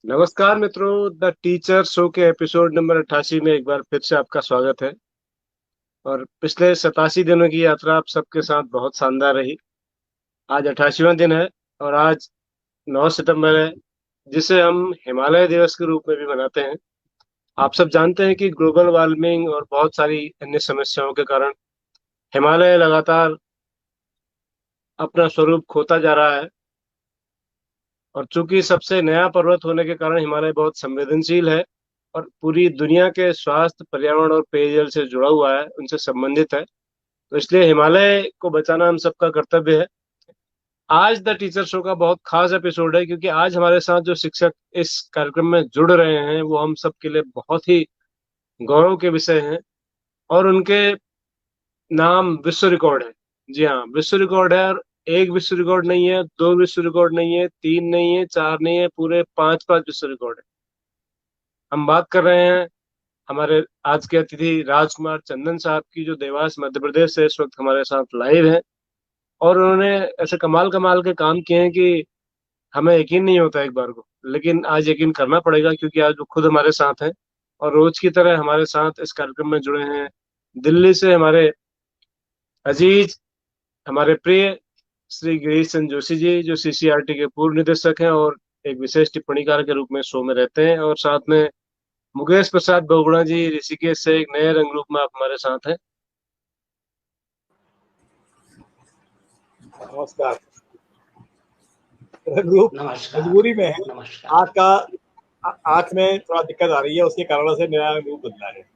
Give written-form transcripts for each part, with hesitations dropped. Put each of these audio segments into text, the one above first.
नमस्कार मित्रों, the teacher show के एपिसोड नंबर 88 में एक बार फिर से आपका स्वागत है। और पिछले 87 दिनों की यात्रा आप सबके साथ बहुत शानदार रही। आज 88वां दिन है और आज 9 सितंबर है, जिसे हम हिमालय दिवस के रूप में भी मनाते हैं। आप सब जानते हैं कि ग्लोबल वार्मिंग और बहुत सारी अन्य समस्याओं के कारण हिमालय लगातार अपना स्वरूप खोता जा रहा है। और चूंकि सबसे नया पर्वत होने के कारण हिमालय बहुत संवेदनशील है और पूरी दुनिया के स्वास्थ्य, पर्यावरण और पेयजल से जुड़ा हुआ है, उनसे संबंधित है। तो इसलिए हिमालय को बचाना हम सबका कर्तव्य है। आज द टीचर शो का बहुत खास एपिसोड है, क्योंकि आज हमारे साथ जो शिक्षक इस कार्यक्रम में जुड़ रहे हैं वो हम सबके लिए बहुत ही गौरव के विषय हैं। और उनके नाम विश्व रिकॉर्ड है। जी हाँ, विश्व रिकॉर्ड है। और एक विश्व रिकॉर्ड नहीं है, दो विश्व रिकॉर्ड नहीं है, तीन नहीं है, चार नहीं है, पूरे पांच पांच विश्व रिकॉर्ड है। हम बात कर रहे हैं हमारे आज के अतिथि राजकुमार चंदन साहब की, जो देवास मध्य प्रदेश से इस वक्त हमारे साथ लाइव हैं। और उन्होंने ऐसे कमाल कमाल के काम किए हैं कि हमें यकीन नहीं होता एक बार को, लेकिन आज यकीन करना पड़ेगा, क्योंकि आज वो खुद हमारे साथ हैं और रोज की तरह हमारे साथ इस कार्यक्रम में जुड़े हैं। दिल्ली से हमारे अजीज, हमारे प्रिय श्री गिरीश चंद्र जोशी जी, जो सीसीआरटी के पूर्व निदेशक हैं और एक विशेष टिप्पणीकार के रूप में शो में रहते हैं। और साथ में मुकेश प्रसाद बहुगुणा जी, ऋषिकेश से एक नए रंग रूप में आप हमारे साथ हैं। नमस्कार। ग्रुप नमस्कार। मजबूरी में है। नमस्कार। आंख में थोड़ा दिक्कत आ रही है, उसके कारण से मेरा ग्रुप बदला है।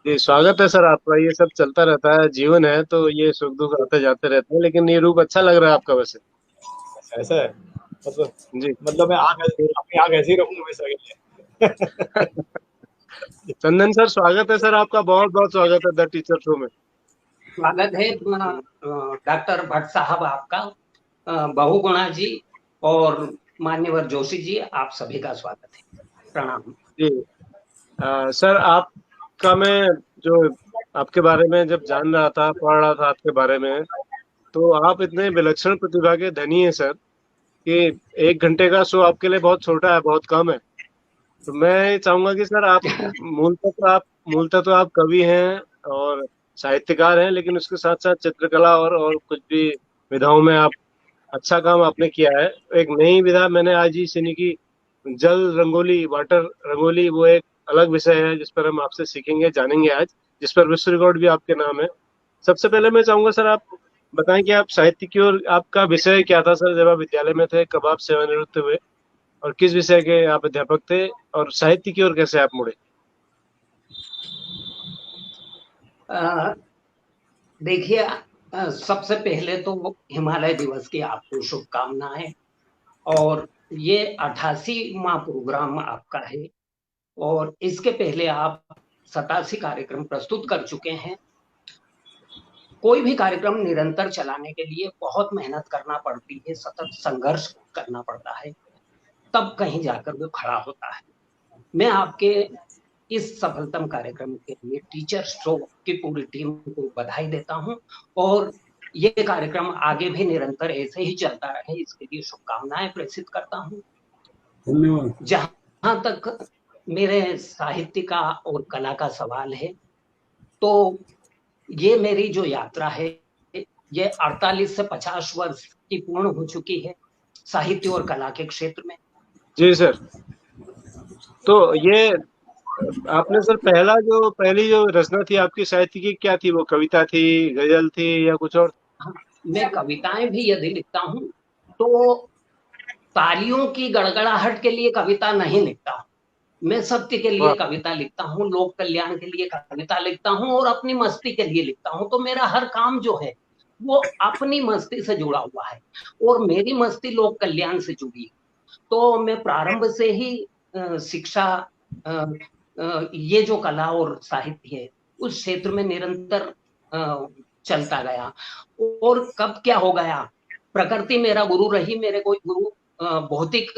जी, स्वागत है सर आपका। ये सब चलता रहता है, जीवन है तो ये सुख दुख आते जाते रहते हैं, लेकिन ये रूप अच्छा लग रहा है आपका वैसे। ऐसा है। मतलब जी। मतलब मैं अपनी आंख ऐसे ही रखूँ हमेशा के लिए। चंदन सर, स्वागत है सर आपका, बहुत बहुत स्वागत है द टीचर शो में। स्वागत है डॉक्टर भट्ट साहब आपका, बहुगुणा जी और मान्यवर जोशी जी, आप सभी का स्वागत है। प्रणाम जी। सर, आपका मैं जो आपके बारे में जब जान रहा था, पढ़ रहा था आपके बारे में, तो आप इतने विलक्षण प्रतिभा के धनी हैं सर, कि एक घंटे का शो आपके लिए बहुत छोटा है, बहुत कम है। तो मैं चाहूंगा कि सर आप मूलतः तो आप कवि हैं और साहित्यकार हैं, लेकिन उसके साथ साथ चित्रकला और कुछ भी विधाओं में आप अच्छा काम आपने किया है। एक नई विधा मैंने आज ही सीखी कि जल रंगोली, वाटर रंगोली, वो एक अलग विषय है जिस पर हम आपसे सीखेंगे, जानेंगे आज, जिस पर विश्व रिकॉर्ड भी आपके नाम है। सबसे पहले मैं चाहूंगा सर आप बताएं कि आप साहित्य की ओर, आपका विषय क्या था सर जब आप विद्यालय में थे, कब आप सेवानिवृत्त हुए और किस विषय के आप अध्यापक थे, और साहित्य की ओर कैसे आप मुड़े। देखिए, सबसे पहले तो हिमालय दिवस की आपको शुभकामनाएं। और ये 88वां प्रोग्राम आपका है और इसके पहले आप 87 कार्यक्रम प्रस्तुत कर चुके हैं। कोई भी कार्यक्रम निरंतर चलाने के लिए बहुत मेहनत करना पड़ती है, सतत संघर्ष करना पड़ता है, तब कहीं जाकर वो खड़ा होता है। मैं आपके इस सफलतम कार्यक्रम के लिए टीचर शो की पूरी टीम को बधाई देता हूं और ये कार्यक्रम आगे भी निरंतर ऐसे ही चलता रहे, इसके लिए शुभकामनाएं प्रेषित करता हूं। धन्यवाद। जहां तक मेरे साहित्य का और कला का सवाल है, तो ये मेरी जो यात्रा है, ये 48 से 50 वर्ष की पूर्ण हो चुकी है साहित्य और कला के क्षेत्र में। जी सर। तो ये आपने सर पहली जो रचना थी आपकी साहित्य की, क्या थी? वो कविता थी, गजल थी, या कुछ और? मैं कविताएं भी यदि लिखता हूं तो तालियों की गड़गड़ाहट के लिए कविता नहीं लिखता हूं। मैं सत्य के लिए वाह। कविता लिखता हूँ, लोक कल्याण के लिए कविता लिखता हूँ और अपनी मस्ती के लिए लिखता हूँ। तो मेरा हर काम जो है वो अपनी मस्ती से जुड़ा हुआ है और मेरी मस्ती लोक कल्याण से जुड़ी है। तो मैं प्रारंभ से ही शिक्षा, ये जो कला और साहित्य है उस क्षेत्र में निरंतर चलता गया। और कब क्या हो गया, प्रकृति मेरा गुरु रही, मेरे कोई गुरु भौतिक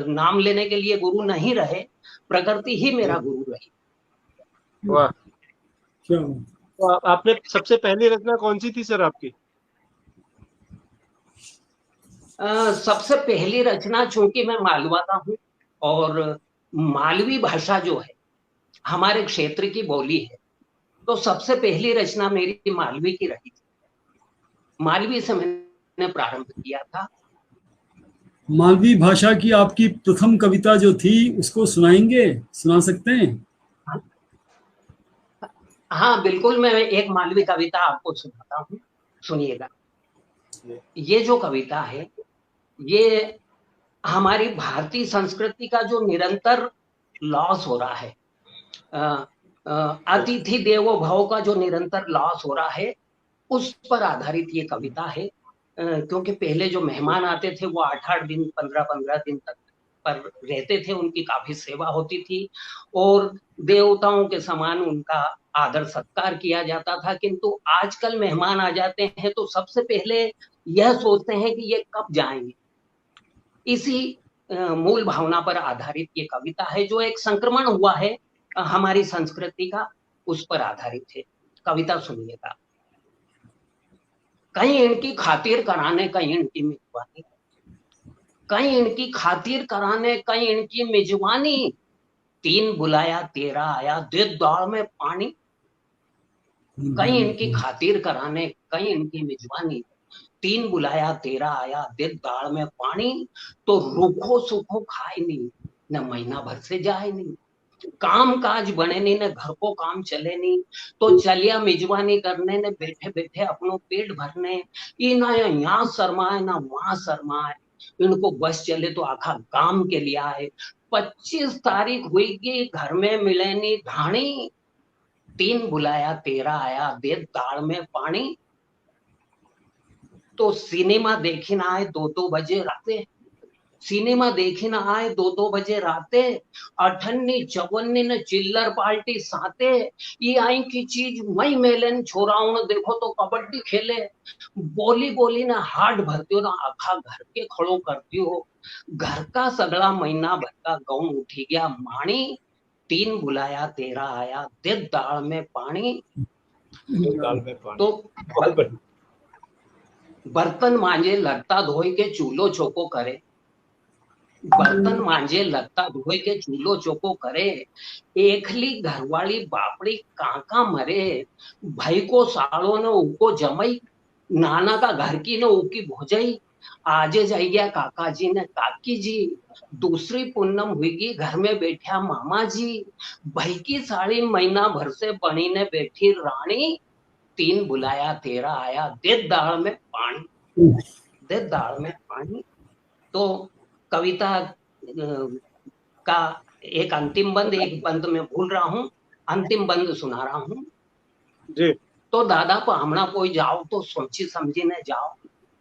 नाम लेने के लिए गुरु नहीं रहे, प्रकृति ही मेरा गुरु रही। वाह। तो आपने सबसे पहली रचना कौन सी थी सर आपकी? सबसे पहली रचना, चूंकि मैं मालवाता हूँ और मालवी भाषा जो है हमारे क्षेत्र की बोली है, तो सबसे पहली रचना मेरी मालवी की रही थी। मालवी से मैंने प्रारंभ किया था। मालवी भाषा की आपकी प्रथम कविता जो थी उसको सुनाएंगे, सुना सकते हैं? हाँ बिल्कुल, मैं एक मालवी कविता आपको सुनाता हूँ, सुनिएगा। ये जो कविता है ये हमारी भारतीय संस्कृति का जो निरंतर लॉस हो रहा है, अतिथि देवो भव का जो निरंतर लॉस हो रहा है, उस पर आधारित ये कविता है। क्योंकि पहले जो मेहमान आते थे वो 8-8 दिन 15-15 दिन तक पर रहते थे, उनकी काफी सेवा होती थी और देवताओं के समान उनका आदर सत्कार किया जाता था। किंतु आजकल मेहमान आ जाते हैं तो सबसे पहले यह सोचते हैं कि ये कब जाएंगे। इसी मूल भावना पर आधारित ये कविता है, जो एक संक्रमण हुआ है हमारी संस्कृति का, उस पर आधारित है। कविता सुनिएगा। कहीं इनकी खातिर कराने, कहीं इनकी मेजबानी, कहीं इनकी खातिर कराने, कहीं इनकी मेजबानी, 3 बुलाया 13 आया, दे दाल में पानी। कहीं इनकी खातिर कराने, कहीं इनकी मेजबानी, 3 बुलाया 13 आया, दे दाल में पानी। तो रूखो सूखो खाए नहीं, न महीना भर से जाए नहीं, काम काज बने नहीं, न घर को काम चले नहीं, तो चलिया मेजबानी करने ने बैठे बैठे अपनों पेट भरने। ये ना यहाँ शर्माए ना वहां शर्माए, इनको बस चले तो आखा काम के लिए आए। 25 तारीख हुई कि घर में मिले नहीं धानी, 3 बुलाया 13 आया, दे दाल में पानी। तो सिनेमा देखी ना आए 2-2 बजे राते, सिनेमा देखी ना आए 2-2 बजे राते, 58-54 न चिल्लर पार्टी साते। ये आई की चीज मई मेलन छोराओं ने देखो तो कबड्डी खेले, बोली बोली ना हाथ भरती हो ना आखा घर के खड़ो करती हो। घर का सगड़ा महीना भर का गाँव उठी गया माणी, 3 बुलाया 13 आया, दे दाल में पानी। दाल में पानी। तो बर्तन मांजे लगता धोई के चूल्हो चौको करे, बर्तन मांजे लगता धोई के चूल्हो चौको करे। एकली घरवाली बापड़ी काका मरे, भाई को साड़ो ने उको जमई, नाना का घर की ने उकी भोजई। आजे जाइया काका जी ने काकी जी, दूसरी पूनम हुईगी घर में बैठा मामा जी। भाई की साड़ी महीना भर से बनी ने बैठी रानी, 3 बुलाया 13 आया, दे दाल में पानी, दे दाल में पानी। तो कविता का एक अंतिम बंद, एक बंद में भूल रहा हूँ, अंतिम बंद सुना रहा हूँ जी। तो दादा पामना कोई जाओ तो सोची समझी ने जाओ,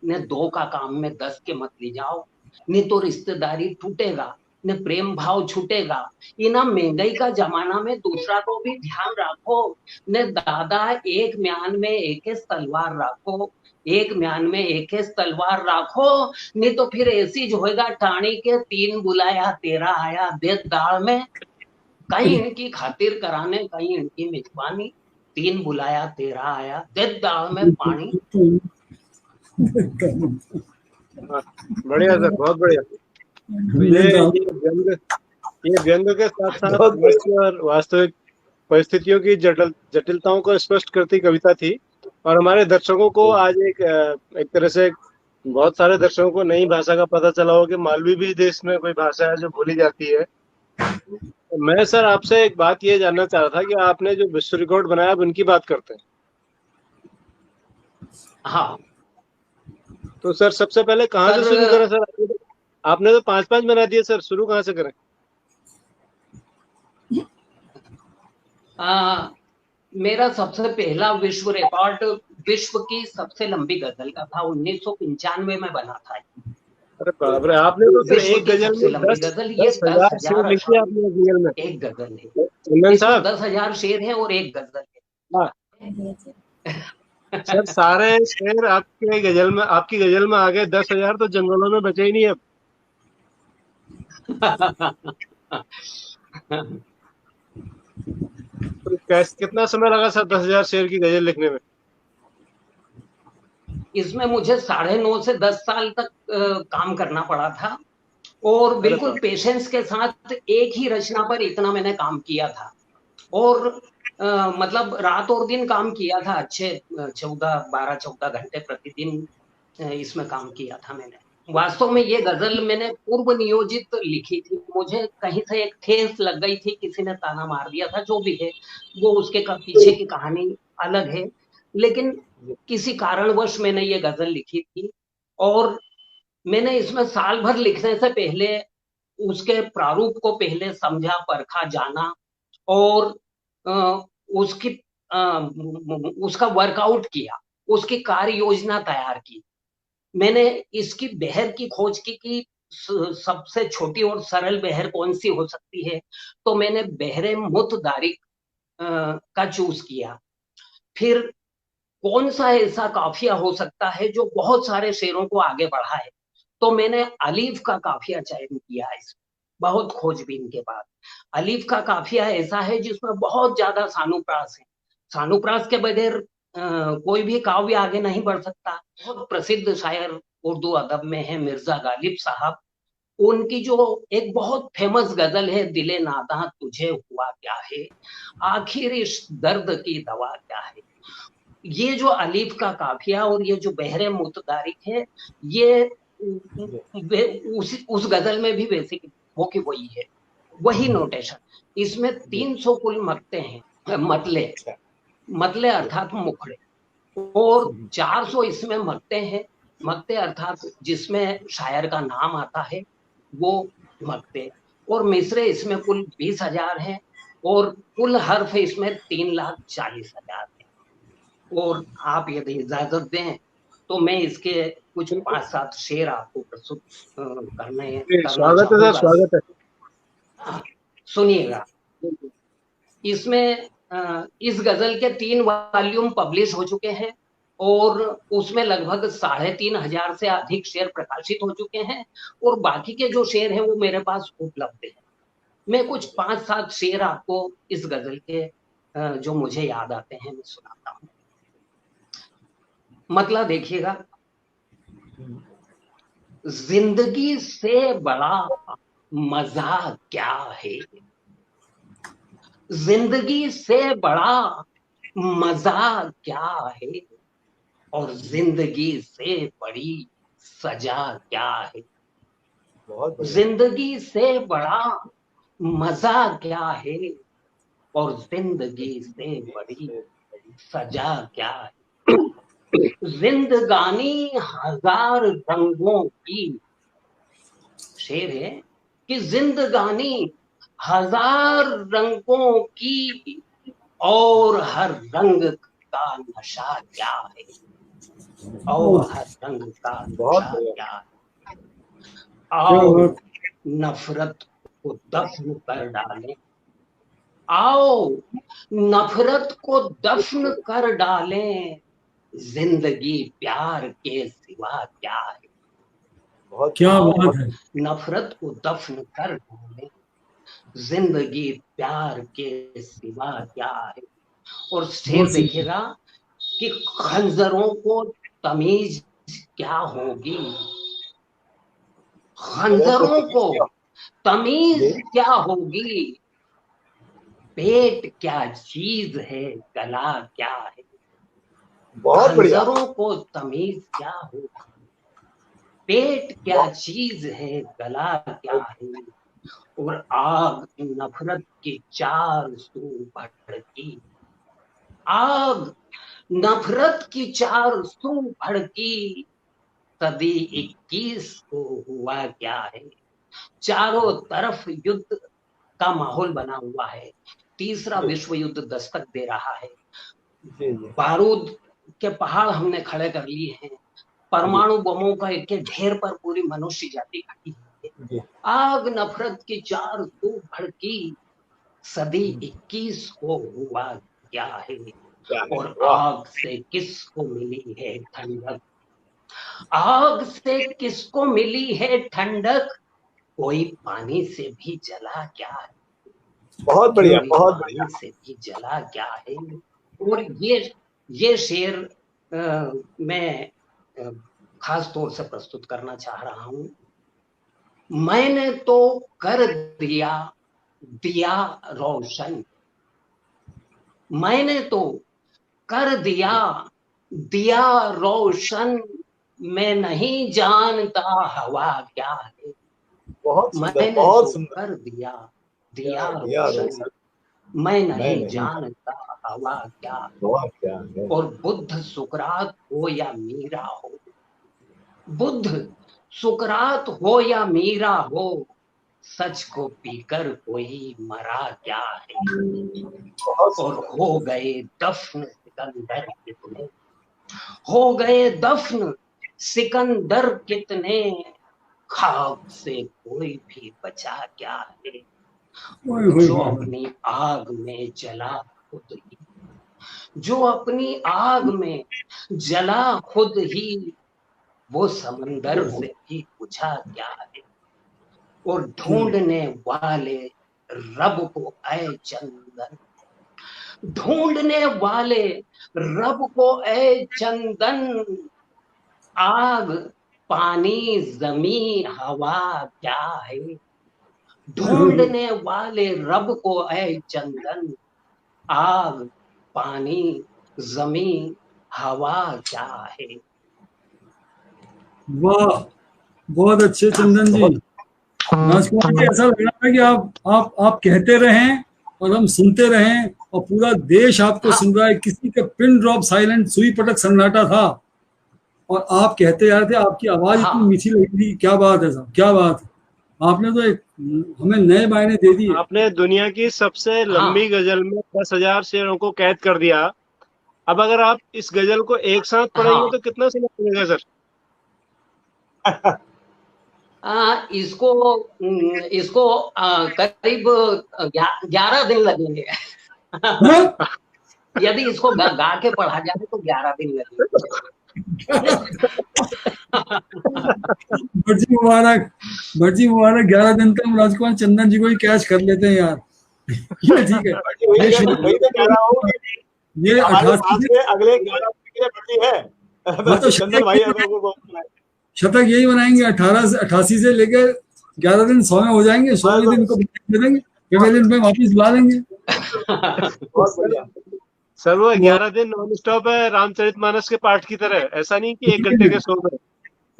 ने 2 का काम में 10 के मत ले जाओ, नहीं तो रिश्तेदारी टूटेगा, ने प्रेम भाव छूटेगा। इना महंगाई का जमाना में दूसरा को भी ध्यान रखो, ने दादा एक म्यान में एक तलवार रखो, एक म्यान में एक तलवार रखो, नहीं तो फिर ऐसी जो होगा टाणी के 3 बुलाया 13 आया, दे दाल में। कहीं इनकी खातिर कराने, कहीं इनकी मेजबानी, 3 बुलाया 13 आया, दे दाल में पानी। बढ़िया सर, बहुत बढ़िया। तो ये व्यंग के साथ साथ और वास्तविक परिस्थितियों की जटिलताओं को स्पष्ट करती कविता थी। और हमारे दर्शकों को आज एक तरह से बहुत सारे दर्शकों को नई भाषा का पता चला हो कि मालवी भी देश में कोई भाषा है जो भूली जाती है। तो मैं सर आपसे एक बात ये जानना चाह रहा था कि आपने जो विश्व रिकॉर्ड बनाया, अब उनकी बात करते हैं। हाँ तो सर सबसे पहले कहाँ से शुरू करें सर? आपने तो 5-5 बना दिए सर, शुरू कहाँ से करें? मेरा सबसे पहला विश्व रिकॉर्ड विश्व की सबसे लंबी गजल का था, 1995 में बना था। अरे बाप रे, आपने तो सर एक गजल में 10,000 शेर लिखे आपने गजल में। एक गजल है, चंदन साहब 10,000 शेर है और एक गजल है। सर सारे शेर आपके गजल में, आपकी गजल में आ गए, 10,000 तो जंगलों में बचे ही नहीं अब। तो कितना समय लगा सर 10,000 शेर की गजल लिखने में? इसमें मुझे 9.5 से 10 साल तक काम करना पड़ा था। और बिल्कुल पेशेंस के साथ एक ही रचना पर इतना मैंने काम किया था। और मतलब रात और दिन काम किया था, अच्छे 12-14 घंटे प्रतिदिन इसमें काम किया था मैंने। वास्तव में ये गजल मैंने पूर्व नियोजित लिखी थी, मुझे कहीं से एक ठेस लग गई थी, किसी ने ताना मार दिया था, जो भी है वो उसके पीछे की कहानी अलग है, लेकिन किसी कारणवश मैंने ये गजल लिखी थी। और मैंने इसमें साल भर लिखने से पहले उसके प्रारूप को पहले समझा, परखा, जाना, और उसकी उसका वर्कआउट किया, उसकी कार्य योजना तैयार की। मैंने इसकी बहर की खोज की कि सबसे छोटी और सरल बहर कौन सी हो सकती है, तो मैंने बहरे मुतदारिक का चूज किया। फिर कौन सा ऐसा काफिया हो सकता है जो बहुत सारे शेरों को आगे बढ़ाए, तो मैंने अलीफ का काफिया चयन किया। इसमें बहुत खोजबीन के बाद अलीफ का काफिया ऐसा है जिसमें बहुत ज्यादा सानुप्रास है। सानुप्रास के बगैर कोई भी काव्य आगे नहीं बढ़ सकता। बहुत प्रसिद्ध शायर उर्दू अदब में है मिर्जा गालिब साहब, उनकी जो एक बहुत फेमस गजल है, दिले नादा तुझे हुआ क्या है, आखिर इस दर्द की दवा क्या है। ये जो अलीफ का काफिया और ये जो बहरे मुतदारिक है, ये उस गजल में भी बेसिक वो की वही है, वही नोटेशन। इसमें 300 कुल मकते हैं, मतले अर्थात मुखड़े, और 400 इसमें मकते हैं। मकते अर्थात जिसमें शायर का नाम आता है वो मकते, और मिसरे इसमें कुल 20,000 हैं, और कुल हर्फ इसमें 3,40,000 है। और आप यदि इजाजत दें तो मैं इसके कुछ 5-7 शेर आपको प्रस्तुत करना स्वागत है सर, चाहूंगा। स्वागत है। सुनिएगा, इसमें इस गजल के 3 वॉल्यूम पब्लिश हो चुके हैं, और उसमें लगभग 3,500 से अधिक शेर प्रकाशित हो चुके हैं, और बाकी के जो शेर हैं वो मेरे पास उपलब्ध है। मैं कुछ 5-7 शेर आपको इस गजल के जो मुझे याद आते हैं मैं सुनाता हूँ। मतलब देखिएगा, जिंदगी से बड़ा मजा क्या है, जिंदगी से बड़ा मजा क्या है, और जिंदगी से बड़ी सजा क्या है। जिंदगी से बड़ा मजा क्या है, और जिंदगी से बड़ी सजा क्या है। जिंदगानी 1000 रंगों की, शेर है कि जिंदगानी 1000 रंगों की, और हर रंग का नशा क्या है, और हर रंग का नशा क्या है। आओ नफरत को दफन कर डालें, आओ नफरत को दफन कर डालें, जिंदगी प्यार के सिवा क्या है। क्या बात है। नफरत को दफन कर डालें, जिंदगी प्यार के सिवा क्या है। और शेर देखिएगा कि खंजरों को तमीज क्या होगी, खंजरों को तमीज क्या होगी, पेट क्या चीज है, गला क्या है। खंजरों को तमीज क्या होगी, पेट क्या चीज है, गला क्या है। और आग नफरत की 4 सू भड़की, आग नफरत की 4 सू भड़की, सदी 21 को हुआ क्या है। चारों तरफ युद्ध का माहौल बना हुआ है, तीसरा विश्व युद्ध दस्तक दे रहा है। बारूद के पहाड़ हमने खड़े कर लिए हैं, परमाणु बमों का एक ढेर पर पूरी मनुष्य जाति खड़ी है। आग नफरत की 4 सू भड़की, सदी 21 को हुआ क्या है। और आग से किसको मिली है ठंडक, आग से किसको मिली है ठंडक, कोई पानी से भी जला क्या है। बहुत बढ़िया, बहुत पानी से भी जला क्या है। और ये शेर मैं खास तौर से प्रस्तुत करना चाह रहा हूं मैंने तो कर दिया दिया रोशन, मैंने तो कर दिया दिया रोशन, मैं नहीं जानता हवा क्या है। बहुत सुंदर, मैंने बहुत तो सुंदर। कर दिया दिया दिया रोशन, रोशन, मैं मैं नहीं नहीं जानता हवा क्या है। हुआ क्या है। और बुद्ध सुकरात हो या मीरा हो, बुद्ध सुकरात हो या मीरा हो, सच को पीकर कोई मरा क्या है। बहुत और सुंदर। हो गए दफन सिकंदर कितने, हो गए दफन सिकंदर कितने, खाक से कोई भी बचा क्या है। ओए होए जो होए होए। अपनी आग में जला खुद ही, जो अपनी आग में जला खुद ही, वो समंदर से भी बुझा क्या है। और ढूंढने वाले रब को ऐ चंदन, ढूंढने वाले रब को ऐ चंदन, आग पानी जमी हवा क्या है। ओए होए होए। ढूंढने वाले रब को ऐ चंदन, आग पानी जमी हवा क्या है। वाह, बहुत अच्छे चंदन जी। बहुत राजकुमार जी, ऐसा लग रहा है कि आप कहते रहें और हम सुनते रहें, और पूरा देश आपको हाँ सुन रहा है। किसी का पिन ड्रॉप साइलेंट, सुई पटक सन्नाटा था, और आप कहते जा रहे थे। आपकी आवाज इतनी हाँ मीठी लग रही थी। क्या बात है साहब, क्या बात है। आपने तो एक हमें नए मायने दे दिए। आपने दुनिया की सबसे लंबी हाँ गजल में 10,000 शेरों को कैद कर दिया। अब अगर आप इस गजल को एक साथ पढ़ेंगे हाँ। तो कितना समय लगेगा सर? इसको इसको करीब 11 दिन लगेंगे। हाँ? यदि इसको गा के पढ़ा जाए तो 11 दिन लगेंगे। भटजी मुबारक, भटजी मुबारक। 11 दिन का हम राजकुमार चंदन जी को ही कैच कर लेते हैं यार। ये ठीक है। ये वही मैं कह रहा हूँ कि ये हमारे 88 पास से। में अगले 11 के लिए बची है। हाँ, तो चंदन भाई अगर वो शतक यही बनाएंगे। 18 से 88 से लेकर 11 दिन 100 में हो जाएंगे। 100वें दिन को दे देंगे, पेवेलियन पे वापिस बुला लेंगे। बहुत सर, बढ़िया। सर वो वो 11 दिन नॉन स्टॉप है रामचरितमानस के पाठ की तरह। ऐसा नहीं कि 1 घंटे के ठीक शो में।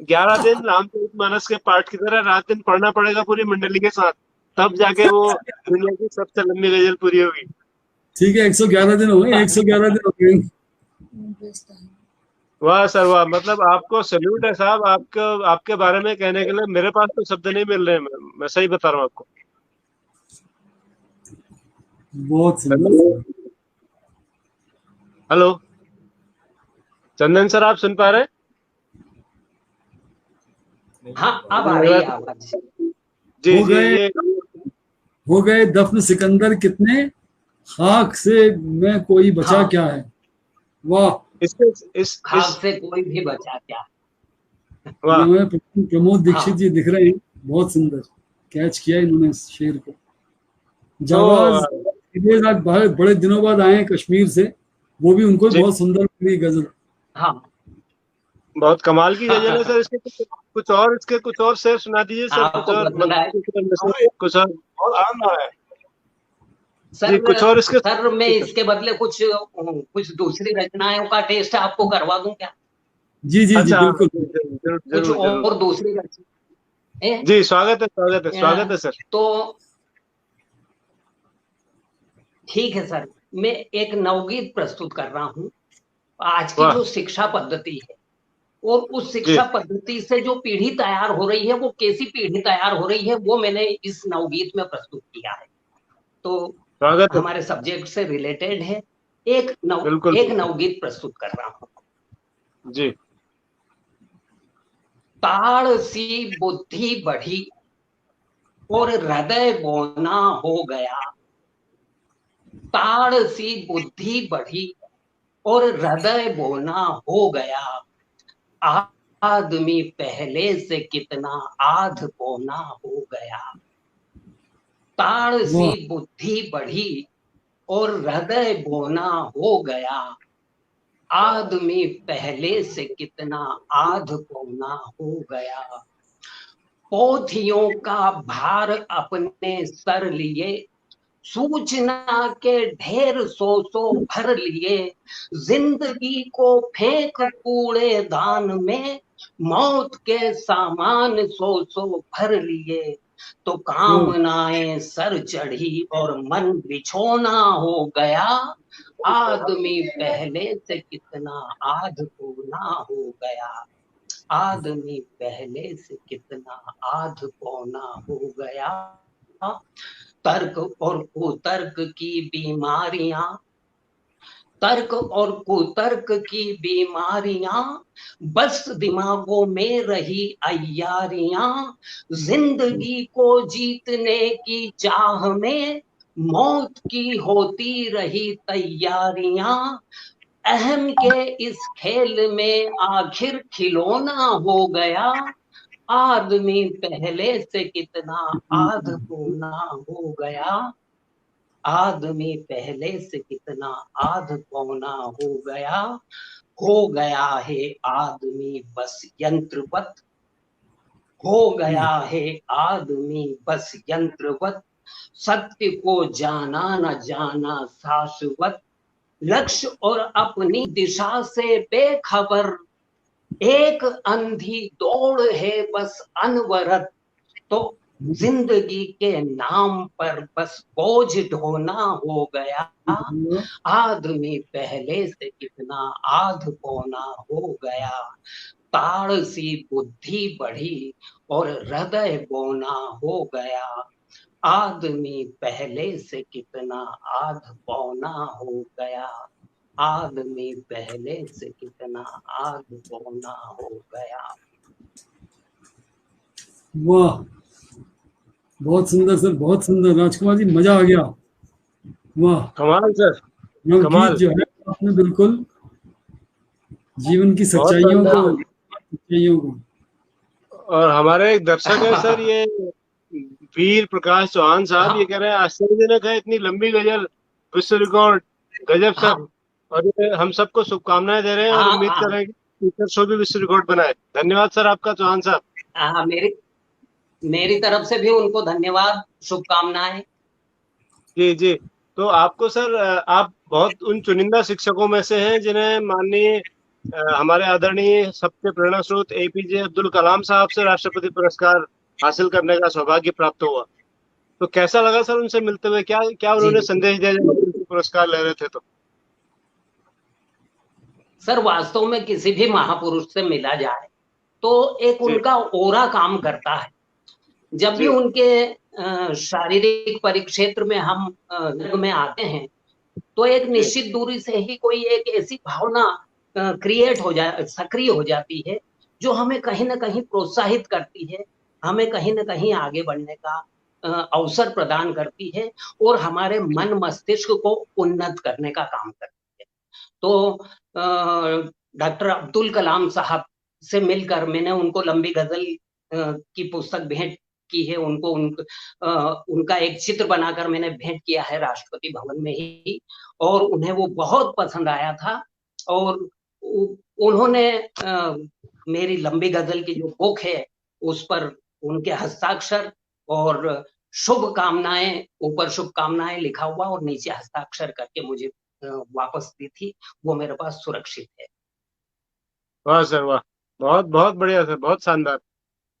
11 दिन रामचरितमानस के पाठ की तरह रात दिन पढ़ना पड़ेगा पूरी मंडली के साथ, तब जाके वो दुनिया की सबसे लंबी गजल पूरी होगी। है। 111 दिन हो गए, 111 दिन हो गए। वाह सर वाह, मतलब आपको सल्यूट है साहब। आपको आपके बारे में कहने के लिए मेरे पास तो शब्द नहीं मिल रहे हैं। मैं सही बता रहा हूँ आपको। बहुत हेलो, सुंदर। हेलो चंदन सर, आप सुन पा रहे हैं? हाँ अब मुझे आ लग रही रहा है है। आवाज। जी हो जी गए, ये हो गए दफन सिकंदर कितने, खाक से में कोई बचा हाँ, क्या है। वाह। इसके इस खाक से कोई भी बचा क्या। ये वाह। हमें प्रमोद दीक्षित हाँ जी दिख रहे हैं। बहुत सुंदर कैच किया इन्होंने इस शेर को। तो जाबाज इधर आज बड़े दिनों बाद आए हैं कश्मीर से। वो भी उनको भी जी बहुत सुंदर लगी गजल। हाँ। बहुत कमाल की गजल है सर। इसके कुछ और शेर सुना दीजिए सर। कुछ आपको और पसंद आए। हमें कुछ और। बहुत आनंद आ रहा है। जी सर कुछ और इसके। सर मैं इसके बदले कुछ कुछ दूसरी रचनाओं का टेस्ट आपको करवा दूं क्या। जी जी जी, अच्छा हाँ, बिल्कुल। जरूर जरूर कुछ जरूर जरूर। और दूसरी रचना जी स्वागत है, स्वागत है, स्वागत है सर। तो ठीक है सर। मैं एक नवगीत प्रस्तुत कर रहा हूँ। आज की वाह। जो शिक्षा पद्धति है और उस जी शिक्षा पद्धति से जो पीढ़ी तैयार हो रही है, वो कैसी पीढ़ी तैयार हो रही है, वो मैंने इस नवगीत में प्रस्तुत किया है। तो स्वागत है। हमारे सब्जेक्ट से रिलेटेड है। बिल्कुल एक बिल्कुल। नवगीत प्रस्तुत कर रहा हूँ। जी ताड़ सी बुद्धि बढ़ी और हृदय बौना हो गया, ताड़ सी बुद्धि बढ़ी और हृदय बौना हो गया, आदमी पहले से कितना आध पौना हो गया। ताड़ सी वाह बुद्धि बढ़ी और हृदय बौना हो गया, आदमी पहले से कितना आध पौना हो गया। पोथियों का भार अपने सर लिए, सूचना के ढेर सौ भर लिए, जिंदगी को फेंक कूड़ेदान में, मौत के सामान सौ भर लिए, तो कामनाएं सर चढ़ी और मन बिछोना हो गया, आदमी पहले से कितना आध पौना हो गया, आदमी पहले से कितना आध पौना हो गया। तर्क और कुतर्क की बीमारियां, तर्क और कुतर्क की बीमारियां, बस दिमागों में रही अय्यारियां, जिंदगी को जीतने की चाह में मौत की होती रही तैयारियां, अहम के इस खेल में आखिर खिलौना हो गया, आदमी पहले से कितना आध पौना हो गया, आदमी पहले से कितना आध पौना हो गया है आदमी बस यंत्रवत, हो गया है आदमी बस यंत्रवत, सत्य को जाना न जाना शाश्वत, लक्ष्य और अपनी दिशा से बेखबर, एक अंधी दौड़ है बस अनवरत, तो जिंदगी के नाम पर बस बोझ ढोना हो गया, आदमी पहले से कितना आध पौना हो गया, ताड़ सी बुद्धि बढ़ी और हृदय बोना हो गया, आदमी पहले से कितना आध पौना हो गया, आदमी पहले से कितना आध पौना हो गया। वाह, बहुत सुंदर सर, बहुत सुंदर राजकुमार जी, मजा आ गया। वाह, कमाल सर, नवगीत कमाल। जो है आपने बिल्कुल जीवन की बहुत सच्चाइयों शानदार। को और हमारे एक दर्शक है सर, ये वीर प्रकाश चौहान साहब, ये कह रहे हैं आश्चर्यजनक है, इतनी लंबी गजल, विश्व रिकॉर्ड, गजब सर। और ये हम सबको शुभकामनाएं दे रहे हैं और उम्मीद कर रहे हैं कि फ्यूचर शो भी विश्व रिकॉर्ड बनाए। धन्यवाद सर आपका चौहान साहब। मेरी तरफ से भी उनको धन्यवाद, शुभकामनाएं। जी जी। तो आपको सर, आप बहुत उन चुनिंदा शिक्षकों में से हैं जिन्हें माननीय हमारे आदरणीय सबके प्रेरणा स्रोत एपीजे अब्दुल कलाम साहब से राष्ट्रपति पुरस्कार हासिल करने का सौभाग्य प्राप्त हुआ। तो कैसा लगा सर उनसे मिलते हुए? क्या क्या उन्होंने संदेश दिया जब उनसे पुरस्कार ले रहे थे? तो सर, वास्तव में किसी भी महापुरुष से मिला जाए तो एक उनका ओरा काम करता है। जब भी उनके शारीरिक परिक्षेत्र में हम में आते हैं तो एक निश्चित दूरी से ही कोई एक ऐसी भावना क्रिएट हो जाए, सक्रिय हो जाती है, जो हमें कहीं ना कहीं प्रोत्साहित करती है, हमें कहीं ना कहीं आगे बढ़ने का अवसर प्रदान करती है और हमारे मन मस्तिष्क को उन्नत करने का काम करती है। तो डॉक्टर अब्दुल कलाम साहब से मिलकर मैंने उनको लंबी गजल की पुस्तक भेंट की है, उनको उनका एक चित्र बनाकर मैंने भेंट किया है राष्ट्रपति भवन में ही, और उन्हें वो बहुत पसंद आया था। और उन्होंने मेरी लंबी गजल की जो बुक है उस पर उनके हस्ताक्षर और शुभकामनाएं, ऊपर शुभकामनाएं लिखा हुआ और नीचे हस्ताक्षर करके मुझे वापस दी थी। वो मेरे पास सुरक्षित है। वाह सर, वाह, बहुत बहुत बढ़िया सर, बहुत शानदार।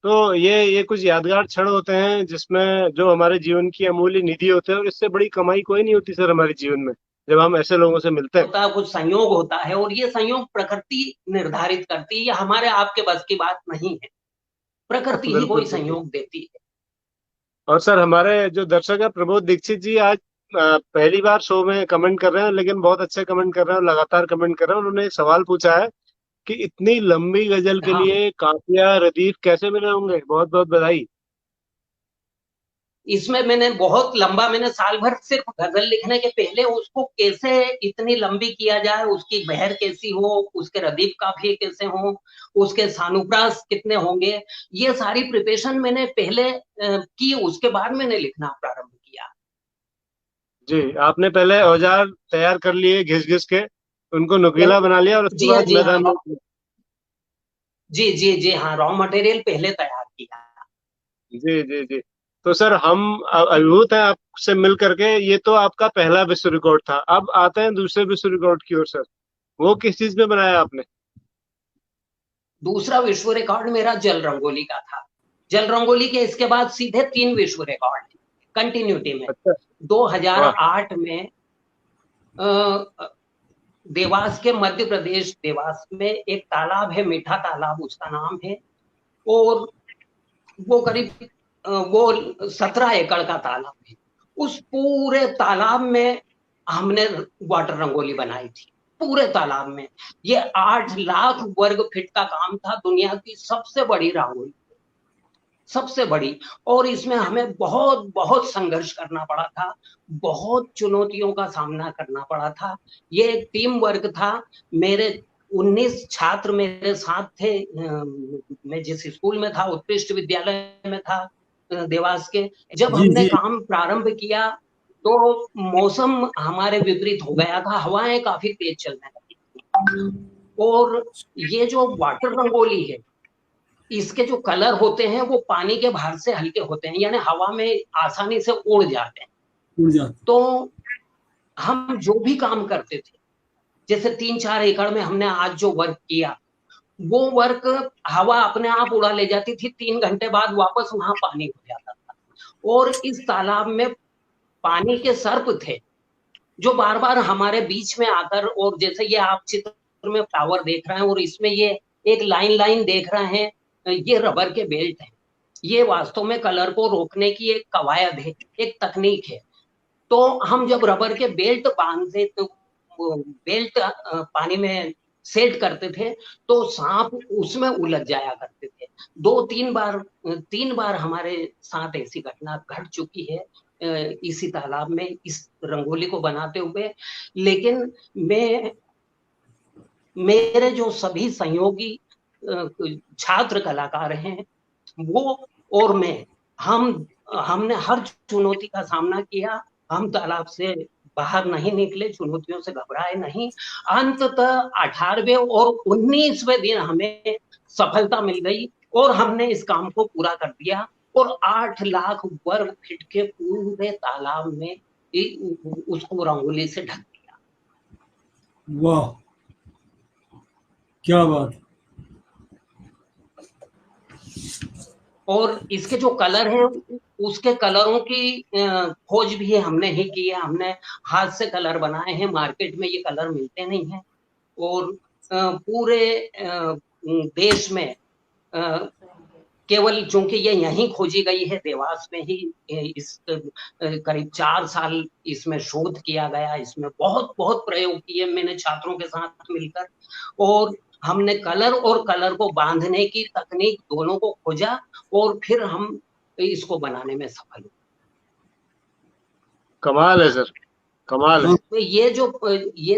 तो ये कुछ यादगार क्षण होते हैं जिसमें जो हमारे जीवन की अमूल्य निधि होते हैं, और इससे बड़ी कमाई कोई नहीं होती सर हमारे जीवन में, जब हम ऐसे लोगों से मिलते हैं। कुछ संयोग होता है और ये संयोग प्रकृति निर्धारित करती है, ये हमारे आपके बस की बात नहीं है, प्रकृति ही कोई संयोग देती है। और सर, हमारे जो दर्शक है प्रबोध दीक्षित जी, आज पहली बार शो में कमेंट कर रहे हैं, लेकिन बहुत अच्छे कमेंट कर रहे हैं और लगातार कमेंट कर रहे हैं। उन्होंने एक सवाल पूछा है कि इतनी लंबी गजल के लिए काफिया रदीफ कैसे मिले होंगे? बहुत बहुत बधाई। इसमें मैंने बहुत लंबा, मैंने साल भर सिर्फ गजल लिखने के पहले उसको कैसे इतनी लंबी किया जाए, उसकी बहर कैसी हो, उसके रदीफ काफिये कैसे हो, उसके सानुप्रास कितने होंगे, ये सारी प्रिपरेशन मैंने पहले की, उसके बाद मैंने लिखना प्रारंभ किया। जी, आपने पहले औजार तैयार कर लिए, घिस घिस के उनको नुकीला बना लिया और उसके बाद मैदान में। जी हाँ, रॉ मटेरियल पहले तैयार किया। जी जी जी। तो सर हम अभिभूत हैं आपसे मिल करके। ये तो आपका पहला विश्व रिकॉर्ड था, अब आते हैं दूसरे विश्व रिकॉर्ड की ओर। सर वो किस चीज में बनाया आपने? दूसरा विश्व रिकॉर्ड मेरा जल रंगोली का था। जल रंगोली के इसके बाद सीधे 3 विश्व रिकॉर्ड कंटिन्यूटी में। अच्छा। वाह। 2008 में देवास के, मध्य प्रदेश देवास में एक तालाब है, मीठा तालाब उसका नाम है। और वो करीब वो 17 एकड़ का तालाब है। उस पूरे तालाब में हमने वाटर रंगोली बनाई थी, पूरे तालाब में। ये 8 लाख वर्ग फीट का काम था, दुनिया की सबसे बड़ी रंगोली, सबसे बड़ी। और इसमें हमें बहुत बहुत संघर्ष करना पड़ा था, बहुत चुनौतियों का सामना करना पड़ा था। ये एक टीम वर्क था। मेरे 19 छात्र मेरे साथ थे। मैं जिस स्कूल में था, उत्कृष्ट विद्यालय में था देवास के। जब जी हमने जी। काम प्रारंभ किया तो मौसम हमारे विपरीत हो गया था, हवाएं काफी तेज चलने लगी। और ये जो वाटर रंगोली है, इसके जो कलर होते हैं वो पानी के भार से हल्के होते हैं, यानी हवा में आसानी से उड़ जाते हैं। उड़ जाते। तो हम जो भी काम करते थे, जैसे 3-4 एकड़ में हमने आज जो वर्क किया, वो वर्क हवा अपने आप उड़ा ले जाती थी, 3 घंटे बाद वापस वहां पानी हो जाता था। और इस तालाब में पानी के सर्प थे जो बार बार हमारे बीच में आकर, और जैसे ये आप चित्र में फ्लावर देख रहे हैं और इसमें ये एक लाइन लाइन देख रहे हैं, ये रबर के बेल्ट है। ये वास्तव में कलर को रोकने की एक कवायद है, एक तकनीक है। तो हम जब रबर के बेल्ट बांधते तो बेल्ट पानी में सेट करते थे तो सांप उसमें उलझ जाया करते थे। 3 बार हमारे साथ ऐसी घटना घट चुकी है इसी तालाब में, इस रंगोली को बनाते हुए। लेकिन मैं, मेरे जो सभी सहयोगी छात्र कलाकार हैं, वो और मैं, हमने हर चुनौती का सामना किया। हम तालाब से बाहर नहीं निकले, चुनौतियों से घबराए नहीं। अंततः 18वें और 19वें दिन हमें सफलता मिल गई और हमने इस काम को पूरा कर दिया। और 8 लाख वर्ग फीट के पूरे तालाब में उसको रंगोली से ढक दिया। वाह, क्या बात। और इसके जो कलर हैं, उसके कलरों की खोज भी हमने ही की है। हमने हाथ से कलर बनाए हैं, मार्केट में ये कलर मिलते नहीं हैं। और पूरे देश में केवल चूंकि ये यहीं खोजी गई है, देवास में ही, इस करीब 4 साल इसमें शोध किया गया, इसमें बहुत बहुत प्रयोग किए मैंने छात्रों के साथ मिलकर। और हमने कलर और कलर को बांधने की तकनीक दोनों को खोजा और फिर हम इसको बनाने में सफल हुए। कमाल है सर, कमाल है। तो ये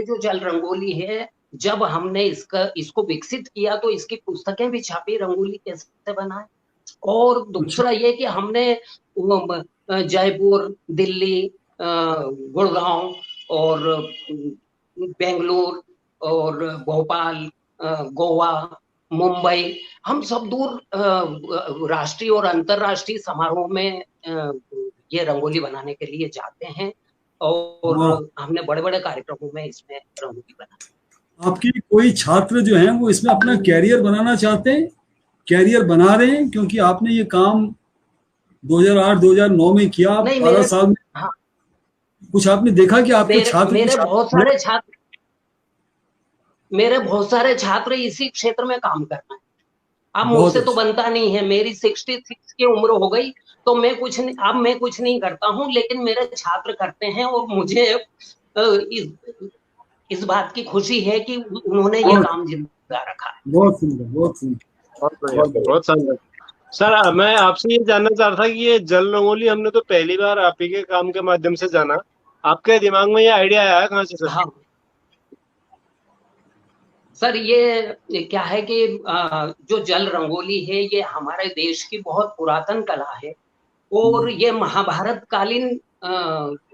जो जल रंगोली है, जब हमने इसको विकसित किया तो इसकी पुस्तकें भी छापी, रंगोली कैसे बनाए। और दूसरा ये कि हमने जयपुर, दिल्ली, गुड़गांव और बेंगलुरु और भोपाल, गोवा, मुंबई, हम सब दूर राष्ट्रीय और अंतर्राष्ट्रीय समारोह में ये रंगोली बनाने के लिए जाते हैं। और हमने बड़े बड़े कार्यक्रमों में इसमें रंगोली बनाई। आपके कोई छात्र जो हैं वो इसमें अपना कैरियर बनाना चाहते हैं, कैरियर बना रहे हैं? क्योंकि आपने ये काम 2008-2009 में किया, 12 साल में। हाँ, कुछ आपने देखा कि आपके छात्र मेरे बहुत सारे छात्र इसी क्षेत्र में काम कर रहे हैं। अब मुझसे तो बनता नहीं है, मेरी 66 की उम्र हो गई, तो मैं कुछ नहीं करता हूं, लेकिन मेरे छात्र करते हैं। और मुझे इस बात की खुशी है कि उन्होंने ये काम जिंदा रखा है। बहुत सुंदर, बहुत सुंदर, बहुत शानदार। सर मैं आपसे ये जानना चाह रहा था कि ये जल रंगोली हमने तो पहली बार आप ही के काम के माध्यम से जाना, आपके दिमाग में ये आइडिया आया कहाँ से सर? हाँ सर, ये क्या है कि जो जल रंगोली है ये हमारे देश की बहुत पुरातन कला है और ये महाभारत कालीन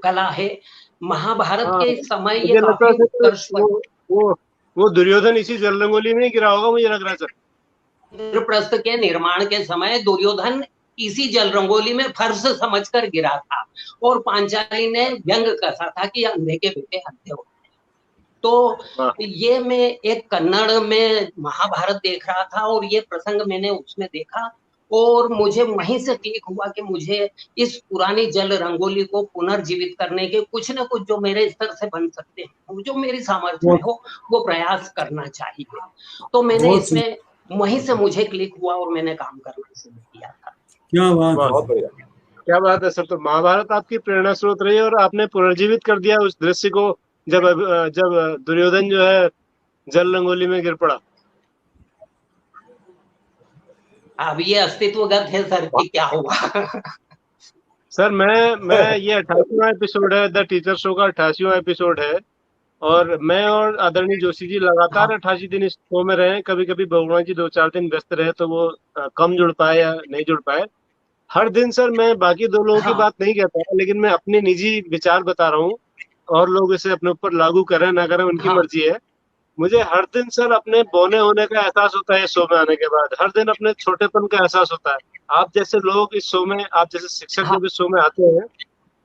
कला है। महाभारत के समय ये काफी उत्कर्ष वो दुर्योधन इसी जल रंगोली में गिरा होगा, मुझे लग रहा है सर। इंद्रप्रस्थ के निर्माण के समय दुर्योधन इसी जल रंगोली में फर्श समझकर गिरा था और पांचाली ने व्यंग कसा था कि अंधे के बेटे अंधे हो। तो ये मैं एक कन्नड़ में महाभारत देख रहा था और ये प्रसंग मैंने उसमें देखा और मुझे वहीं से क्लिक हुआ कि मुझे इस पुरानी जल रंगोली को पुनर्जीवित करने के कुछ न कुछ जो मेरे स्तर से बन सकते हैं, जो मेरी सामर्थ्य में हो, वो प्रयास करना चाहिए। तो मैंने इसमें वहीं से मुझे क्लिक हुआ और मैंने काम करना शुरू किया था। क्या बात, बहुत बढ़िया, क्या बात है सर। तो महाभारत आपकी प्रेरणा स्रोत रही और आपने पुनर्जीवित कर दिया उस दृश्य को जब दुर्योधन जो है जल रंगोली में गिर पड़ा। अब ये अस्तित्वगत है सर कि क्या हुआ। सर मैं ये 88वां एपिसोड है, द टीचर शो का 88वां एपिसोड है और मैं और आदरणीय जोशी जी लगातार 88 दिन इस शो में रहे। कभी कभी भगवान जी 2-4 दिन व्यस्त रहे तो वो कम जुड़ पाए या नहीं जुड़ पाए। हर दिन सर मैं बाकी दो लोगों की बात नहीं कहता, लेकिन मैं अपने निजी विचार बता रहा हूँ और लोग इसे अपने ऊपर लागू करें ना करें उनकी मर्जी है। मुझे हर दिन सर अपने बौने होने का एहसास होता है इस शो में आने के बाद। हर दिन अपने छोटेपन का एहसास होता है। आप जैसे लोग इस शो में, आप जैसे शिक्षक जब इस शो में आते हैं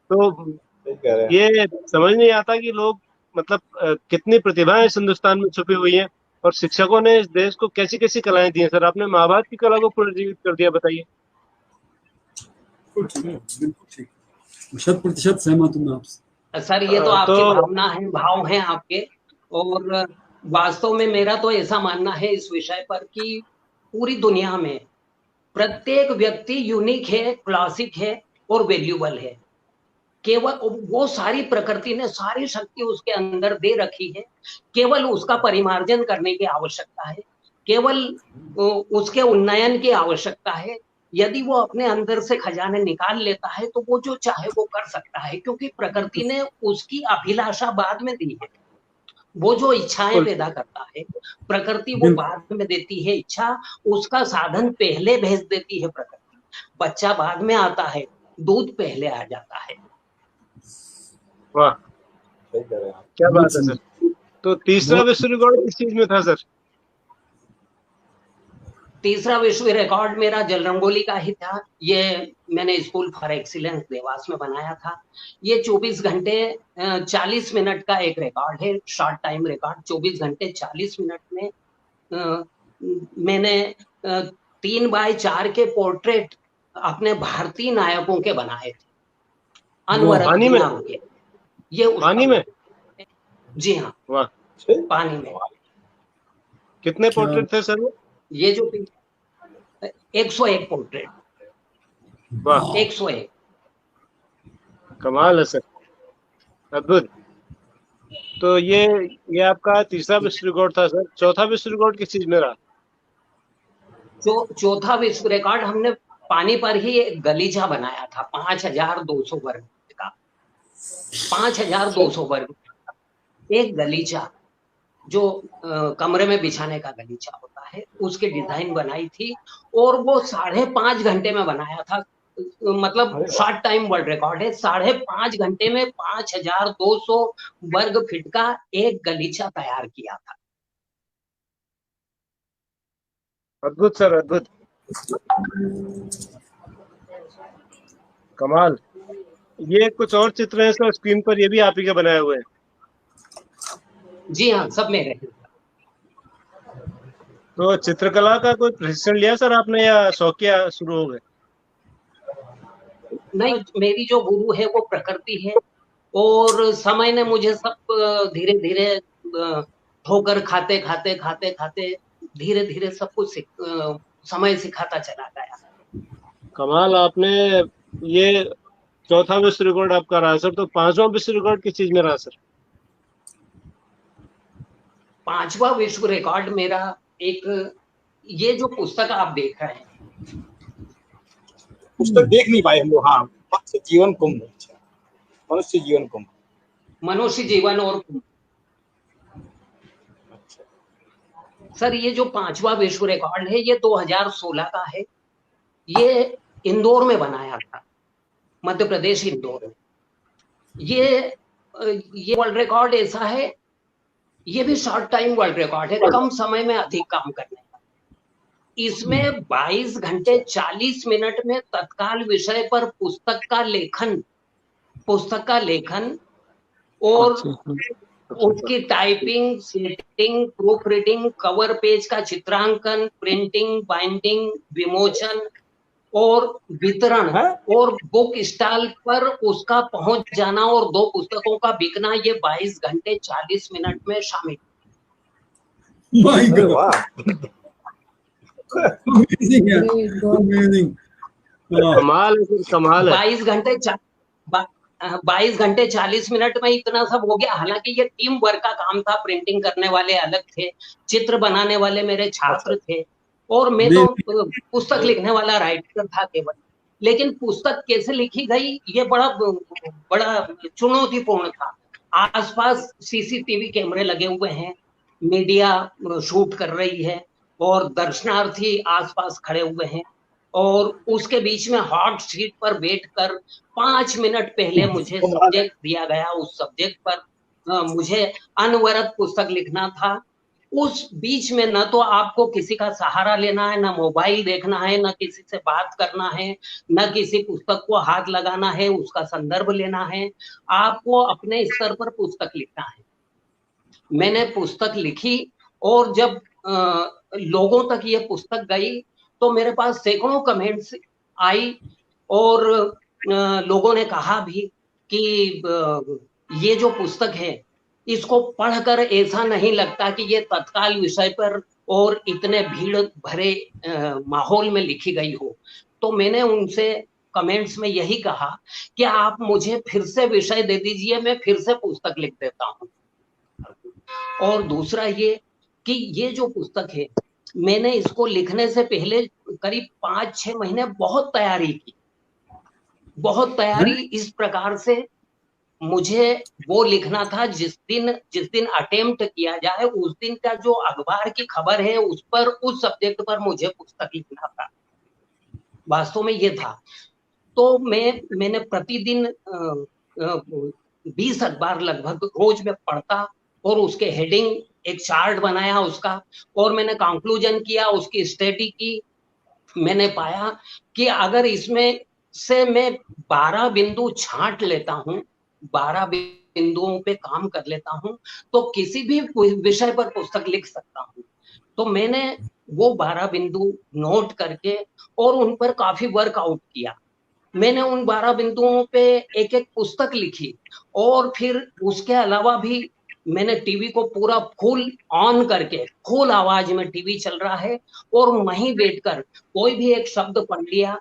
तो ये समझ नहीं आता कि लोग मतलब कितनी प्रतिभाएं इस हिंदुस्तान में छुपी हुई हैं और शिक्षकों ने इस देश को कैसी कैसी कलाएं दी हैं। सर आपने महाभारत की कला को पुनर्जीवित कर दिया, बताइए। बिल्कुल ठीक, 100% सहमत हूँ मैं आपसे। सर ये तो आपकी भावना है, भाव है आपके। और वास्तव में मेरा तो ऐसा मानना है इस विषय पर कि पूरी दुनिया में प्रत्येक व्यक्ति यूनिक है, क्लासिक है और वैल्यूबल है। केवल वो सारी प्रकृति ने सारी शक्ति उसके अंदर दे रखी है, केवल उसका परिमार्जन करने की आवश्यकता है, केवल उसके उन्नयन की आवश्यकता है। यदि वो अपने अंदर से खजाने निकाल लेता है तो वो जो चाहे वो कर सकता है, क्योंकि प्रकृति ने उसकी अभिलाषा बाद में दी है। वो जो इच्छाएं पैदा करता है प्रकृति, वो बाद में देती है इच्छा, उसका साधन पहले भेज देती है प्रकृति। बच्चा बाद में आता है, दूध पहले आ जाता है। वाह, क्या बात है सर। तो तीसरा विश्व रिकॉर्ड किस चीज में था सर? तीसरा विश्व रिकॉर्ड मेरा जल रंगोली का ही था। ये मैंने स्कूल फॉर एक्सीलेंस देवास में बनाया था। ये 24 घंटे 40 मिनट का एक रिकॉर्ड है, शॉर्ट टाइम रिकॉर्ड। 24 घंटे 40 मिनट में मैंने 3x4 के पोर्ट्रेट अपने भारतीय नायकों के बनाए थे, अनवरत बिना के। ये पानी में? जी हाँ, वाह, पानी में। कितने पोर्ट्रेट थे सर? ये जो 101 पोर्ट्रेट। वाह, 101। कमाल है सर, अद्भुत। तो ये आपका तीसरा विश्व रिकॉर्ड था सर। चौथा विश्व रिकॉर्ड किस चीज में रहा? चौथा विश्व रिकॉर्ड हमने पानी पर ही एक गलीचा बनाया था, 5200 वर्ग का। 5200 वर्ग एक गलीचा, जो कमरे में बिछाने का गलीचा होता है, उसकी डिजाइन बनाई थी और वो 5.5 घंटे में बनाया था। मतलब शॉर्ट टाइम वर्ल्ड रिकॉर्ड है। 5.5 घंटे में 5200 वर्ग फीट का एक गलीचा तैयार किया था। अद्भुत सर, अद्भुत, कमाल। ये कुछ और चित्र हैं सर स्क्रीन पर, ये भी आप ही के बनाए हुए हैं? जी हाँ, सब मेरे हैं। तो चित्रकला का कोई प्रशिक्षण लिया सर आपने या शौकिया शुरू हो गए? नहीं, मेरी जो गुरु है वो प्रकृति है और समय ने मुझे सब धीरे धीरे ठोकर खाते खाते खाते खाते धीरे धीरे सब कुछ समय सिखाता चला गया। कमाल। आपने ये चौथा विश्व रिकॉर्ड आपका रहा सर। तो पांचवा विश्व रिकॉर्ड किस चीज में रहा सर? पांचवा विश्व रिकॉर्ड मेरा एक, ये जो पुस्तक आप देख रहे हैं, पुस्तक देख नहीं पाए हम लोग। हाँ, मनुष्य जीवन कुंभ, मनुष्य जीवन कुंभ, मनुष्य जीवन और कुंभ। सर ये जो पांचवा विश्व रिकॉर्ड है ये 2016 का है। ये इंदौर में बनाया था, मध्य प्रदेश इंदौर में। ये वर्ल्ड रिकॉर्ड ऐसा है, ये भी शॉर्ट टाइम वर्ल्ड रिकॉर्ड है, कम समय में अधिक काम करने का। इसमें 22 घंटे 40 मिनट में तत्काल विषय पर पुस्तक का लेखन और उसकी typing, setting, proof reading, cover page का चित्रांकन, प्रिंटिंग, बाइंडिंग, विमोचन और वितरण और बुक स्टॉल पर उसका पहुंच जाना और 2 पुस्तकों का बिकना, ये 22 घंटे 40 मिनट में शामिल। माय गॉड, वाह, अमेजिंग है, अमेजिंग। कमाल है। 22 घंटे 40 मिनट में इतना सब हो गया। हालांकि ये टीम वर्क का काम था, प्रिंटिंग करने वाले अलग थे, चित्र बनाने वाले मेरे छात्र थे और मैं तो पुस्तक लिखने वाला राइटर था केवल। लेकिन पुस्तक कैसे लिखी गई ये बड़ा चुनौतीपूर्ण था। आसपास सीसीटीवी कैमरे लगे हुए हैं, मीडिया शूट कर रही है और दर्शनार्थी आसपास खड़े हुए हैं और उसके बीच में हॉट सीट पर बैठकर 5 मिनट पहले मुझे सब्जेक्ट दिया गया। उस सब्जेक्ट पर मुझे अनवरत पुस्तक लिखना था। उस बीच में न तो आपको किसी का सहारा लेना है, न मोबाइल देखना है, न किसी से बात करना है, न किसी पुस्तक को हाथ लगाना है, उसका संदर्भ लेना है। आपको अपने स्तर पर पुस्तक लिखना है। मैंने पुस्तक लिखी और जब लोगों तक ये पुस्तक गई तो मेरे पास सैकड़ों कमेंट्स आई और लोगों ने कहा भी कि ये जो पुस्तक है इसको पढ़कर ऐसा नहीं लगता कि ये तत्काल विषय पर और इतने भीड़ भरे माहौल में लिखी गई हो। तो मैंने उनसे कमेंट्स में यही कहा कि आप मुझे फिर से विषय दे दीजिए, मैं फिर से पुस्तक लिख देता हूँ। और दूसरा ये कि ये जो पुस्तक है, मैंने इसको लिखने से पहले करीब 5-6 महीने बहुत तैयारी की। इस प्रकार से मुझे वो लिखना था जिस दिन अटेम्प्ट किया जाए उस दिन का जो अखबार की खबर है उस सब्जेक्ट पर मुझे पुस्तक लिखना था। वास्तव में ये था। तो मैंने प्रतिदिन 20 अखबार लगभग रोज में पढ़ता और उसके हेडिंग एक चार्ट बनाया उसका, और मैंने कंक्लूजन किया, उसकी स्टडी की। मैंने पाया कि अगर इसमें से मैं 12 बिंदु छांट लेता हूँ, 12 बिंदुओं पे काम कर लेता हूँ, तो किसी भी विषय पर पुस्तक लिख सकता हूँ। तो मैंने वो 12 बिंदु नोट करके और उन पर काफी वर्कआउट किया। मैंने उन 12 बिंदुओं पे एक एक पुस्तक लिखी और फिर उसके अलावा भी मैंने टीवी को पूरा फुल ऑन करके, फुल आवाज में टीवी चल रहा है और वहीं बैठकर कोई भी एक शब्द पढ़ लिया,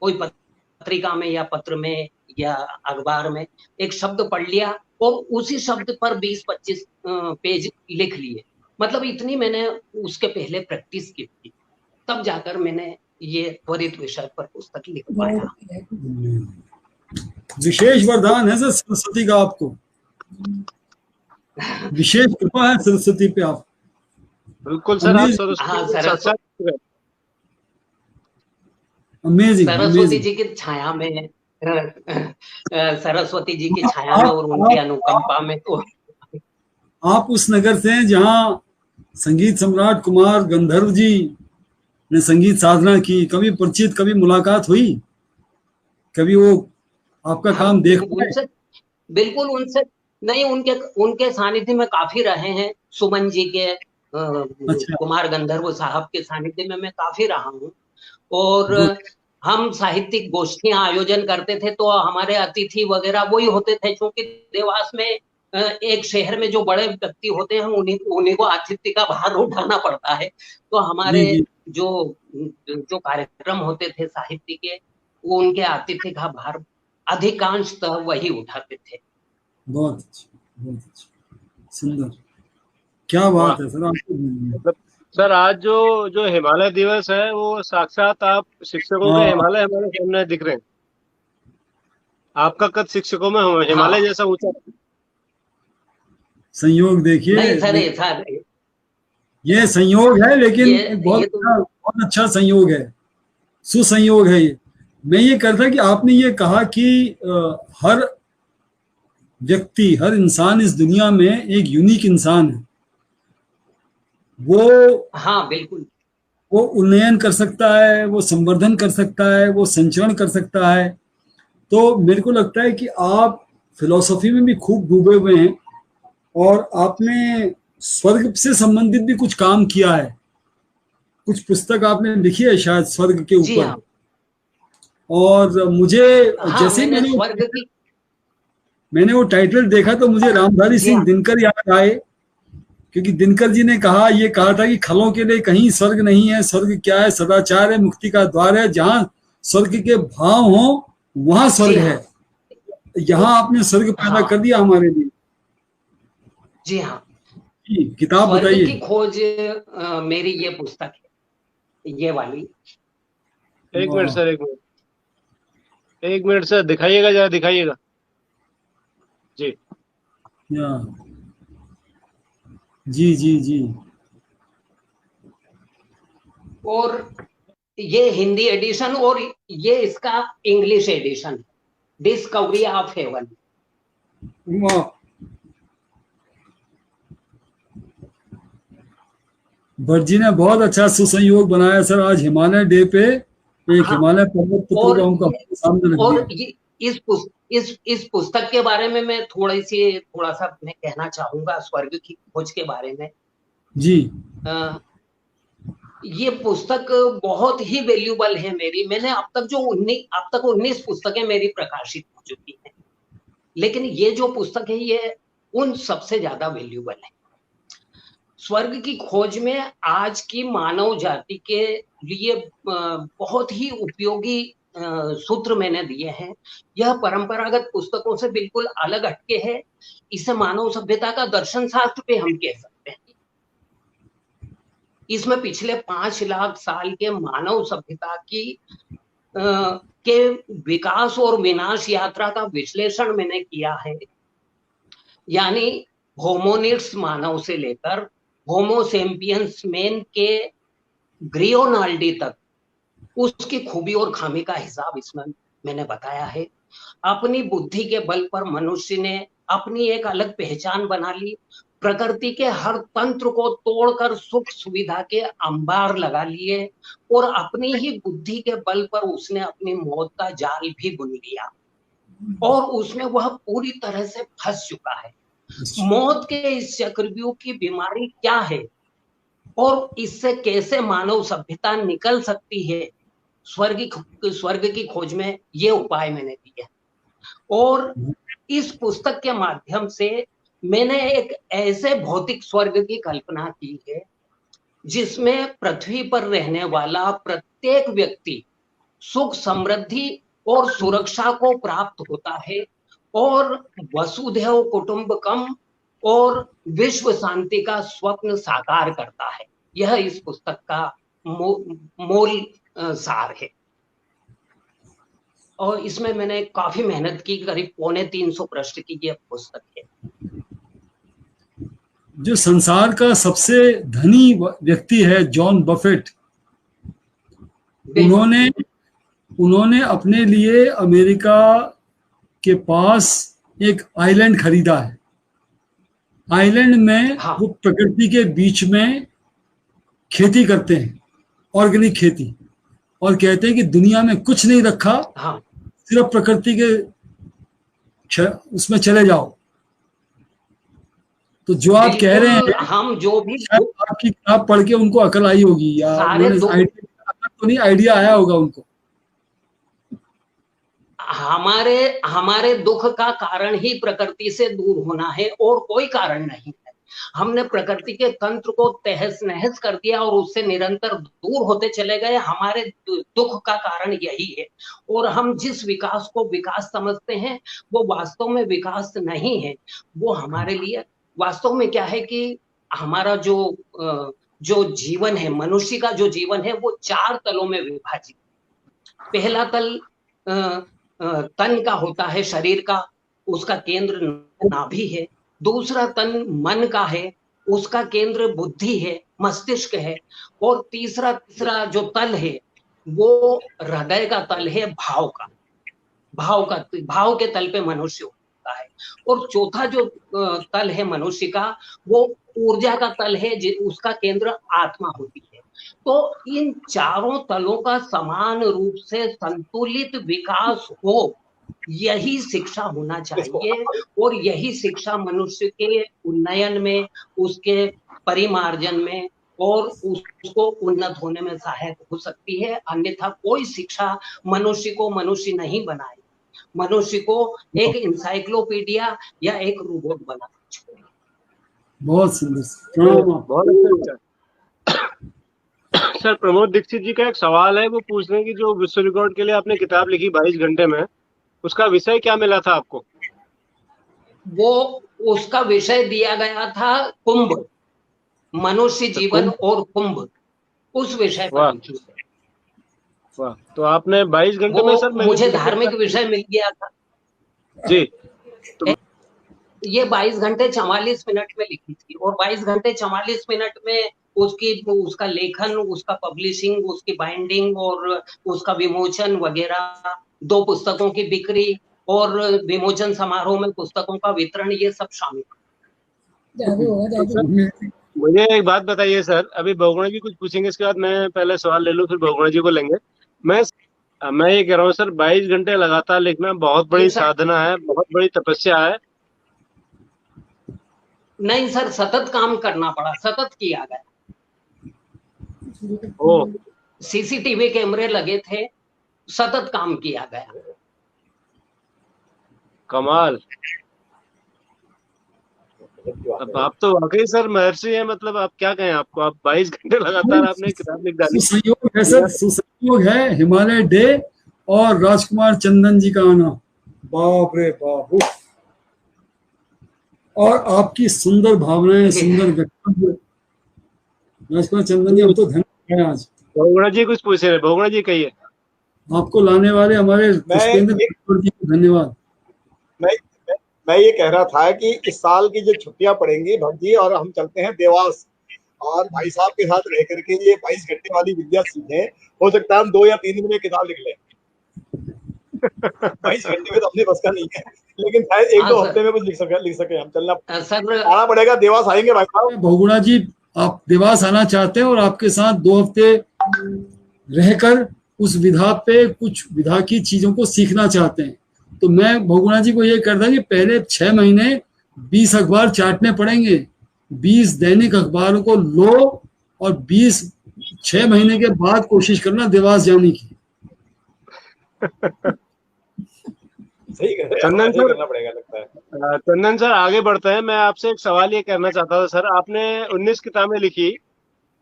कोई पत्रिका में या पत्र में या अखबार में एक शब्द पढ़ लिया और उसी शब्द पर 20-25 पेज लिख लिए। मतलब इतनी मैंने उसके पहले प्रैक्टिस की थी, तब जाकर मैंने ये त्वरित विषय पर पुस्तक लिख पाया। विशेष वरदान है सर सरस्वती का, आपको विशेष कृपा है सरस्वती पे आप। बिल्कुल सर, आप सरस्वती जी की छाया में, सरस्वती जी की छाया में और उनकी अनुकंपा में तो आप उस नगर से हैं जहाँ संगीत सम्राट कुमार गंधर्व जी ने संगीत साधना की। कभी परिचित, कभी मुलाकात हुई, कभी वो आपका काम देख पाए? बिल्कुल उनसे नहीं, उनके सानिध्य में काफी रहे हैं। सुमन जी के अच्छा। कुमार गंधर्व साहब के सानिध्य में मैं काफी रहा हूँ और हम साहित्यिक गोष्ठियां आयोजन करते थे तो हमारे अतिथि वगैरह वही होते थे। क्योंकि देवास में एक शहर में जो बड़े व्यक्ति होते हैं उन्हीं को आतिथ्य का भार उठाना पड़ता है। तो हमारे जो कार्यक्रम होते थे साहित्य के, वो उनके आतिथ्य का भार अधिकांशतः वही उठाते थे। बहुत अच्छा, सुंदर, क्या बात है सर आपको। सर आज जो हिमालय दिवस है वो साक्षात आप शिक्षकों के हिमालय हमारे सामने दिख रहे हैं। आपका कद शिक्षकों में हिमालय जैसा ऊंचा। संयोग देखिए, नहीं सर, ये संयोग है, लेकिन बहुत अच्छा संयोग है, सुसंयोग है ये। मैं ये कहता कि आपने ये कहा कि हर व्यक्ति, हर इंसान इस दुनिया में एक यूनिक इंसान है। वो हाँ बिल्कुल, वो उन्नयन कर सकता है, वो संवर्धन कर सकता है, वो संचरण कर सकता है। तो मेरे को लगता है कि आप फिलॉसफी में भी खूब डूबे हुए हैं और आपने स्वर्ग से संबंधित भी कुछ काम किया है, कुछ पुस्तक आपने लिखी है शायद स्वर्ग के जी ऊपर। हाँ। और मुझे हाँ, जैसे मैंने वो टाइटल देखा तो मुझे रामधारी जी सिंह हाँ। दिनकर याद आए, क्योंकि दिनकर जी ने ये कहा था कि खलों के लिए कहीं स्वर्ग नहीं है, स्वर्ग क्या है, सदाचार है, मुक्ति का द्वार है, जहां स्वर्ग के भाव हो वहां जी स्वर्ग हाँ। है। यहाँ आपने स्वर्ग पैदा हाँ कर दिया हमारे लिए। जी हाँ। जी, किताब स्वर्ग बताइए। की खोज मेरी ये पुस्तक है, ये वाली। एक मिनट सर, एक मिनट सर, दिखाइएगा, जरा दिखाइएगा जी। या, जी जी जी। और ये हिंदी एडिशन और ये इसका English edition, discovery of heaven. Bhatt ji ने बहुत अच्छा सुसंयोग बनाया सर। आज हिमालय डे पे एक हाँ, हिमालय पर्वत पुत्र का उनका सामने रख और दिया। इस पुस्तक के बारे में मैं थोड़ा सा मैं कहना चाहूंगा स्वर्ग की खोज के बारे में। जी। ये पुस्तक बहुत ही वैल्यूबल है मेरी। मैंने अब तक 19 पुस्तकें मेरी प्रकाशित हो चुकी हैं, लेकिन ये जो पुस्तक है ये उन सबसे ज्यादा वैल्यूबल है। स्वर्ग की खोज में आज की मानव जाति के लिए बहुत ही उपयोगी सूत्र मैंने दिए हैं। यह परंपरागत पुस्तकों से बिल्कुल अलग हटके है। इसे मानव सभ्यता का दर्शन शास्त्र पे हम कह सकते हैं। इसमें पिछले 5 लाख साल के मानव सभ्यता के विकास और विनाश यात्रा का विश्लेषण मैंने किया है। यानी होमोनिड्स मानव से लेकर होमो सेपियंस मैन के ग्रियोनाल्डी तक उसकी खूबी और खामी का हिसाब इसमें मैंने बताया है। अपनी बुद्धि के बल पर मनुष्य ने अपनी एक अलग पहचान बना ली। प्रकृति के हर तंत्र को तोड़कर सुख सुविधा के अंबार लगा लिए और अपनी ही बुद्धि के बल पर उसने अपनी मौत का जाल भी बुन लिया और उसमें वह पूरी तरह से फंस चुका है। मौत के इस चक्रव्यूह की बीमारी क्या है और इससे कैसे मानव सभ्यता निकल सकती है, स्वर्ग की खोज में ये उपाय मैंने दिए। और इस पुस्तक के माध्यम से मैंने एक ऐसे भौतिक स्वर्ग की कल्पना की है जिसमें पृथ्वी पर रहने वाला प्रत्येक व्यक्ति सुख समृद्धि और सुरक्षा को प्राप्त होता है और वसुधैव कुटुंबकम और विश्व शांति का स्वप्न साकार करता है। यह इस पुस्तक का मूल सार है। और इसमें मैंने काफी मेहनत की, करीब 350 पृष्ठ की यह पुस्तक है। जो संसार का सबसे धनी व्यक्ति है जॉन बफेट, उन्होंने अपने लिए अमेरिका के पास एक आइलैंड खरीदा है। आइलैंड में हाँ। वो प्रकृति के बीच में खेती करते हैं, ऑर्गेनिक खेती, और कहते हैं कि दुनिया में कुछ नहीं रखा। हाँ। सिर्फ प्रकृति के उसमें चले जाओ। तो जो आप कह रहे हैं, हम जो भी आपकी किताब पढ़ के उनको अकल आई होगी या तो नहीं आइडिया आया होगा उनको। हमारे दुख का कारण ही प्रकृति से दूर होना है और कोई कारण नहीं है। हमने प्रकृति के तंत्र को तहस नहस कर दिया और उससे निरंतर दूर होते चले गए। हमारे दुख का कारण यही है और हम जिस विकास को विकास समझते हैं वो वास्तव में विकास नहीं है। वो हमारे लिए वास्तव में क्या है कि हमारा जो जीवन है, मनुष्य का जो जीवन है वो 4 तलों में विभाजित। पहला तल तन का होता है, शरीर का, उसका केंद्र नाभि है। दूसरा तन मन का है, उसका केंद्र बुद्धि है, मस्तिष्क है। और तीसरा जो तल है वो हृदय का तल है, भाव के तल पे मनुष्य होता है। और चौथा जो तल है मनुष्य का वो ऊर्जा का तल है, उसका केंद्र आत्मा होती है। तो इन चारों तलों का समान रूप से संतुलित विकास हो, यही शिक्षा होना चाहिए। और यही शिक्षा मनुष्य के उन्नयन में, उसके परिमार्जन में और उसको उन्नत होने में सहायक हो सकती है। अन्यथा कोई शिक्षा मनुष्य को मनुष्य नहीं बनाए, मनुष्य को एक इंसाइक्लोपीडिया या एक रोबोट बना छोड़े। बहुत सुंदर, बहुत अच्छा। सर, प्रमोद दीक्षित जी का एक सवाल है, वो पूछ रहे हैं कि जो विश्व रिकॉर्ड के लिए आपने किताब लिखी 22 घंटे में, उसका विषय क्या मिला था आपको? वो उसका विषय दिया गया था कुंभ, मनुष्य जीवन और कुंभ, उस विषय पर लिखी। वाह, तो आपने 22 घंटे में सर मुझे धार्मिक विषय मिल गया था जी। तो ये 22 घंटे 44 मिनट में लिखी थी, और 22 घंटे 44 मिनट में उसका लेखन, उसका पब्लिशिंग, उसकी बाइंडिंग और उसका विमोचन वगैरह, 2 पुस्तकों की बिक्री और विमोचन समारोह में पुस्तकों का वितरण, ये सब शामिल। मुझे एक बात बताइए सर, अभी बहुगुणा जी कुछ पूछेंगे, इसके बाद मैं पहले सवाल ले लूं, फिर बहुगुणा जी को लेंगे। मैं ये कह रहा हूँ सर, 22 घंटे लगातार लिखना बहुत बड़ी साधना है, बहुत बड़ी तपस्या है। नहीं सर, सतत काम करना पड़ा, सतत किया गया। सीसीटीवी कैमरे लगे थे, सतत काम किया गया। कमाल। अब आप तो वाकई सर महर्षि हैं, मतलब आप क्या कहें आपको, आप 22 घंटे लगातार आपने किताब लिख डाली। सुसंयोग है सर, सुसंयोग है हिमालय डे और राजकुमार चंदन जी का आना, बाप रे बाप। और आपकी सुंदर भावनाएं, सुंदर व्यक्तित्व, राजकुमार चंदन जी, हम तो धन्य हैं आज। बहुगुणा जी कुछ पूछ रहे, बहुगुणा जी कहिए। आपको लाने वाले हमारे पुष्पेंद्र जी को धन्यवाद। मैं ये कह रहा था कि इस साल की जो छुट्टियां पड़ेंगी भक्त जी, और हम चलते हैं देवास, और भाई साहब के साथ रह करके ये 22 घंटे वाली विद्या सीखें। हो सकता है हम 2 या 3 दिन में किताब लिख लें। 22 घंटे में तो अपने बस का नहीं है, लेकिन शायद 1-2 हफ्ते में कुछ लिख सके हम। आना पड़ेगा, देवास आएंगे भाई साहब। बहुगुणा जी, आप देवास आना चाहते हैं और आपके साथ 2 हफ्ते रहकर उस विधा पे कुछ विधा की चीजों को सीखना चाहते हैं, तो मैं बहुगुणा जी को ये करता कि पहले 6 महीने 20 अखबार चाटने पड़ेंगे। 20 दैनिक अखबारों को लो और 6 महीने के बाद कोशिश करना देवास जाने की। सही चंदन सर, करना पड़ेगा लगता है। चंदन सर, आगे बढ़ते हैं। मैं आपसे एक सवाल ये करना चाहता था सर, आपने 19 किताबें लिखी,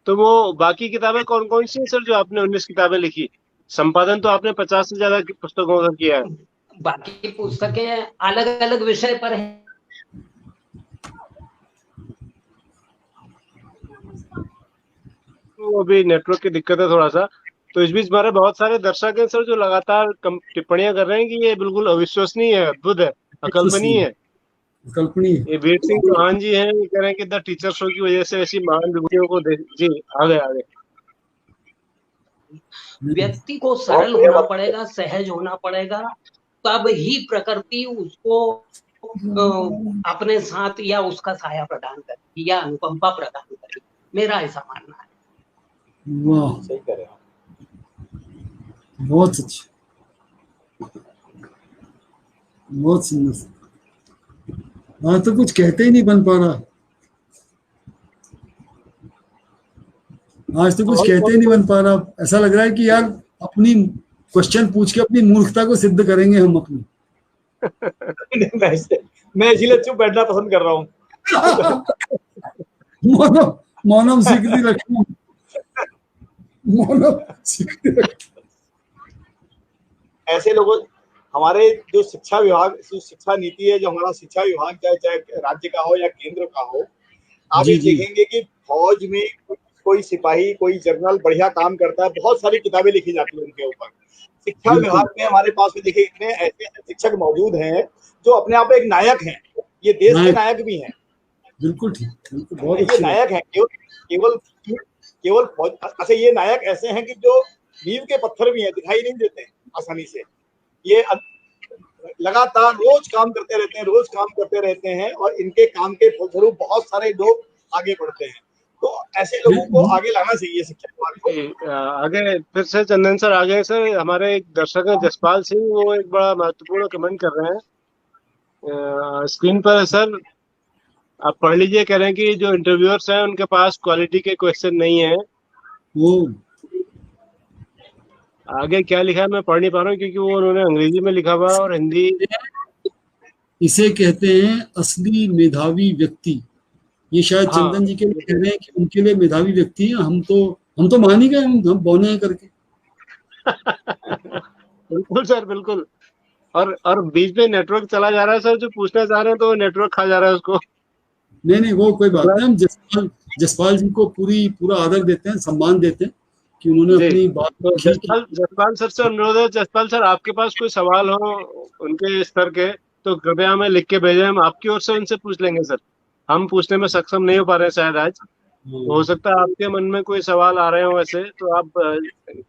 तो वो बाकी किताबें कौन कौन सी हैं सर जो आपने 19 किताबें लिखी? संपादन तो आपने 50 से ज्यादा पुस्तकों का किया है। बाकी पुस्तकें अलग अलग विषय पर है। तो अभी नेटवर्क की दिक्कत है थोड़ा सा, तो इस बीच हमारे बहुत सारे दर्शक हैं सर जो लगातार टिप्पणियां कर रहे हैं कि ये बिल्कुल अविश्वसनीय है, अद्भुत है, अकल्पनीय है। ये वीर सिंह चौहान जी हैं, ये कह रहे हैं कि द टीचर शो की वजह से ऐसी महान विभूतियों को जी आगे आगे। व्यक्ति को सरल होना पड़ेगा, सहज होना पड़ेगा, तब ही प्रकृति उसको अपने साथ या उसका साया प्रदान करेगी या अनुकंपा प्रदान करेगी। मेरा ऐसा मानना है। वाह, सही कह रहे हैं, बहुत अच्छा, बहुत सुंदर। आज तो कुछ कहते ही नहीं बन पा रहा, आज तो कुछ कहते ही नहीं बन पा रहा। ऐसा लग रहा है कि यार अपनी क्वेश्चन पूछ के अपनी मूर्खता को सिद्ध करेंगे हम अपनी। मैं इसीलिए चुप बैठना पसंद कर रहा हूँ। मौनम स्वीकृति रखना, मौनम स्वीकृति रखना। ऐसे लोगों, हमारे जो शिक्षा विभाग, शिक्षा नीति है, जो हमारा शिक्षा विभाग, चाहे राज्य का हो या केंद्र का हो, आप ये देखेंगे कि फौज में कोई सिपाही, कोई जनरल बढ़िया काम करता है, बहुत सारी किताबें लिखी जाती है उनके ऊपर। शिक्षा विभाग में हमारे पास में देखिए इतने ऐसे शिक्षक मौजूद हैं जो अपने आप में एक नायक हैं, ये देश के नायक भी हैं। बिल्कुल ठीक, बहुत ये नायक हैं, केवल फौज। अच्छा, ये नायक ऐसे हैं कि जो नींव के पत्थर भी हैं, दिखाई नहीं देते आसानी से। ये लगातार रोज काम करते रहते हैं, और इनके काम के फलस्वरूप बहुत सारे लोग आगे बढ़ते हैं। तो ऐसे लोगों को आगे लाना चाहिए शिक्षा विभाग को। आगे फिर से चंदन सर आगे सर, हमारे एक दर्शक हैं जसपाल सिंह, वो एक बड़ा महत्वपूर्ण कमेंट कर रहे हैं स्क्रीन पर है सर, आप पढ़ लीजिए। कह रहे हैं कि जो इंटरव्यूअर्स हैं उनके पास क्वालिटी के क्वेश्चन नहीं है। वो आगे क्या लिखा है मैं पढ़ नहीं पा रहा हूँ, क्योंकि वो उन्होंने अंग्रेजी में लिखा हुआ और हिंदी। इसे कहते हैं असली मेधावी व्यक्ति। ये शायद चंदन जी के लिए कह रहे हैं कि उनके लिए मेधावी व्यक्ति हैं। हम तो मान ही गए, हम बौने हैं करके। बिल्कुल सर, बिल्कुल। और बीच में नेटवर्क चला जा रहा है सर, जो पूछना चाह रहे हैं तो नेटवर्क खा जा रहा है उसको। नहीं, वो कोई बात नहीं। हम जसपाल जी को पूरा आदर देते हैं, सम्मान देते हैं कि उन्होंने अपनी बात तो जसपाल सर से अनुरोध है, जसपाल सर आपके पास कोई सवाल हो उनके स्तर के तो कृपया हमें लिख के भेजें, हम आपकी ओर से उनसे पूछ लेंगे सर। हम पूछने में सक्षम नहीं हो पा रहे हैं शायद आज। हो सकता है आपके मन में कोई सवाल आ रहे हो ऐसे, तो आप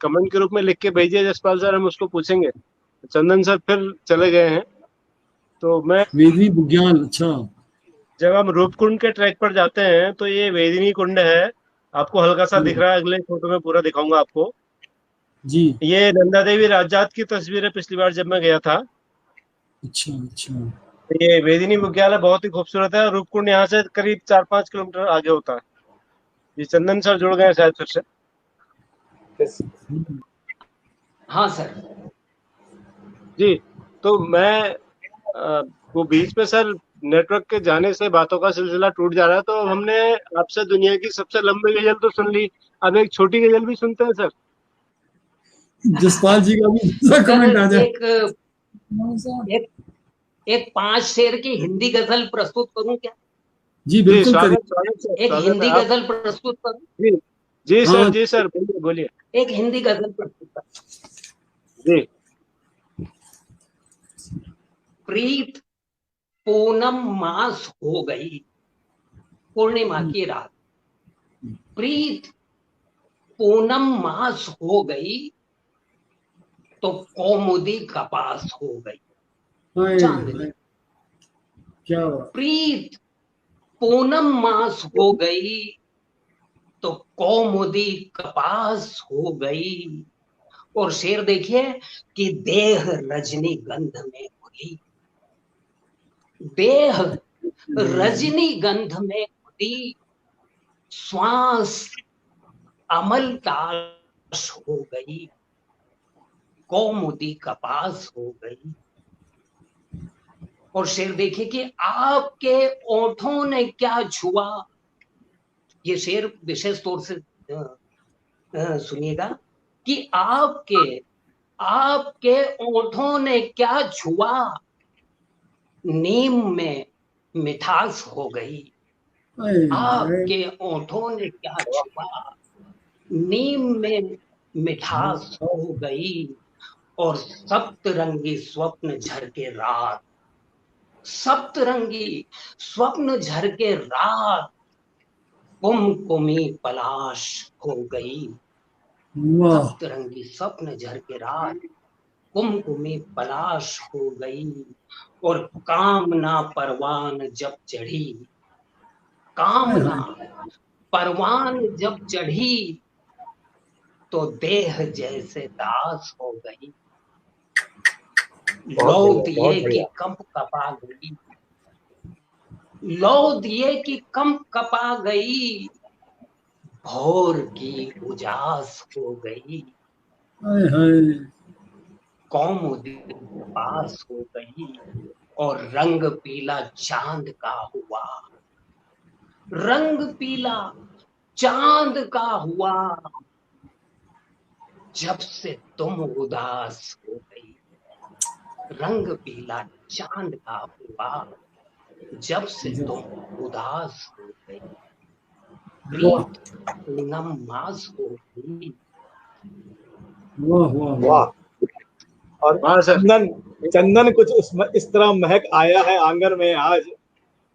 कमेंट के रूप में लिख के भेजिए जसपाल सर, हम उसको पूछेंगे। चंदन सर फिर चले गए हैं, तो मैं वेदिनी बुग्याल। अच्छा, जब हम रूपकुंड के ट्रैक पर जाते हैं तो ये वेदिनी कुंड है, आपको हल्का सा दिख रहा है, अगले फोटो में पूरा दिखाऊंगा आपको जी। ये नंदा देवी राजजात की तस्वीर है पिछली बार जब मैं गया था। अच्छा। ये वेदिनी बुग्याल बहुत ही खूबसूरत है। रूपकुंड यहाँ से करीब 4-5 किलोमीटर आगे होता है। ये चंदन सर जुड़ गए शायद फिर से। हाँ सर जी, तो मैं वो बीच में सर नेटवर्क के जाने से बातों का सिलसिला टूट जा रहा है, तो हमने आपसे दुनिया की सबसे लंबी गजल तो सुन ली, अब एक छोटी गजल भी सुनते हैं सर। जसपाल जी का भी कमेंट आ जाए। एक 5 शेर की हिंदी गजल प्रस्तुत करूं क्या? जी बिल्कुल, एक हिंदी गजल प्रस्तुत करूं? जी सर, जी सर, बोलिए। एक हिंदी गजल प्रस्तुत करूं जी। प्रीत पूनम मास हो गई, पूर्णिमा की रात। प्रीत पूनम मास हो गई तो कौमुदी कपास हो गई। चांदनी। क्या प्रीत पूनम मास हो गई तो कौमुदी कपास हो गई। और शेर देखिए कि देह रजनी गंध में खुली, देह रजनी गंध में खुली, श्वास अमल ताश हो गई, कौमुदी कपास हो गई। और शेर देखिए कि आपके ओठों ने क्या छुआ। ये शेर विशेष तौर से सुनिएगा कि आपके ओठों ने क्या छुआ, नीम में मिठास हो गई। आपके ओठों ने क्या छुआ, नीम में मिठास हो गई। और सप्तरंगी स्वप्न झरके रात, सप्तरंगी स्वप्न झरके रात, कुमकुमी पलाश हो गई। सप्तरंगी स्वप्न झरके रात, कुमकुमी पलाश हो गई। और कामना परवान जब चढ़ी, कामना परवान जब चढ़ी तो देह जैसे दास हो गई। लौ दिए की कंप कपा गई, लौ दिए की कंप कपा गई, भोर की उजास हो गई। कौमुदी पास हो गई और रंग पीला चांद का हुआ, रंग पीला चांद का हुआ, जब से तुम उदास हो गई। रंग पीला चांद का हुआ, जब से तुम उदास हो गई। प्रीत पूनम मास हो गई। वाह। और चंदन कुछ इस तरह महक आया है आंगन में आज,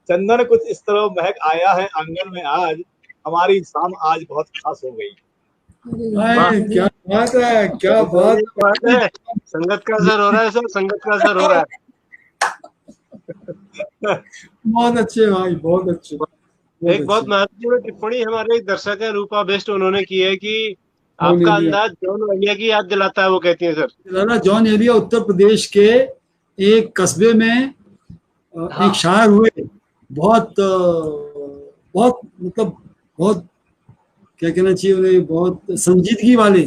चंदन कुछ इस तरह महक आया है आंगन में आज, हमारी शाम आज बहुत खास हो गई। क्या बात है, क्या बात है। संगत का असर हो रहा है सर, संगत का असर हो रहा है। बहुत अच्छे भाई, बहुत अच्छे। एक बहुत महत्वपूर्ण टिप्पणी हमारे एक दर्शक है रूपा बेस्ट, उन्होंने की है कि आपका अंदाज जॉन एलिया की याद दिलाता है, वो कहती है सर। जॉन एलिया उत्तर प्रदेश के एक कस्बे में एक शायर हुए, बहुत बहुत मतलब बहुत क्या कहना चाहिए उन्हें, बहुत संजीदगी वाले।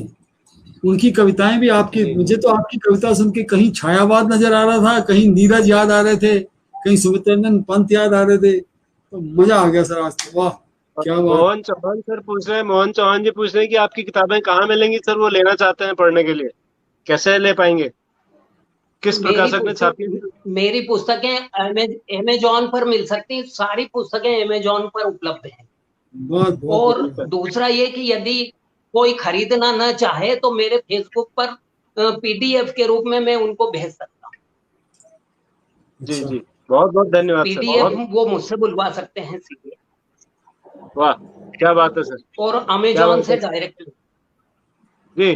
उनकी कविताएं भी आपकी, मुझे तो आपकी कविता सुन के कहीं छायावाद नजर आ रहा था, कहीं नीरज याद आ रहे थे, कहीं सुमित्रंजन पंत याद आ रहे थे, तो मजा आ गया सर आज तो। वाह क्या बात। मोहन चौहान सर पूछ रहे हैं, मोहन चौहान जी पूछ रहे हैं कि आपकी किताबें कहाँ मिलेंगी सर, वो लेना चाहते हैं पढ़ने के लिए, कैसे ले पाएंगे, किस प्रकाशक ने छापी? मेरी पुस्तकें अमेजॉन पर मिल सकती हैं, सारी पुस्तकें अमेजॉन पर उपलब्ध हैं। और दूसरा ये कि यदि कोई खरीदना न चाहे तो मेरे फेसबुक पर पीडीएफ के रूप में मैं उनको भेज सकता हूँ। जी जी, बहुत बहुत धन्यवाद सर। पीडीएफ वो मुझसे बुलवा सकते हैं सीधे। वाह क्या बात है सर। और अमेजॉन से डायरेक्ट जी।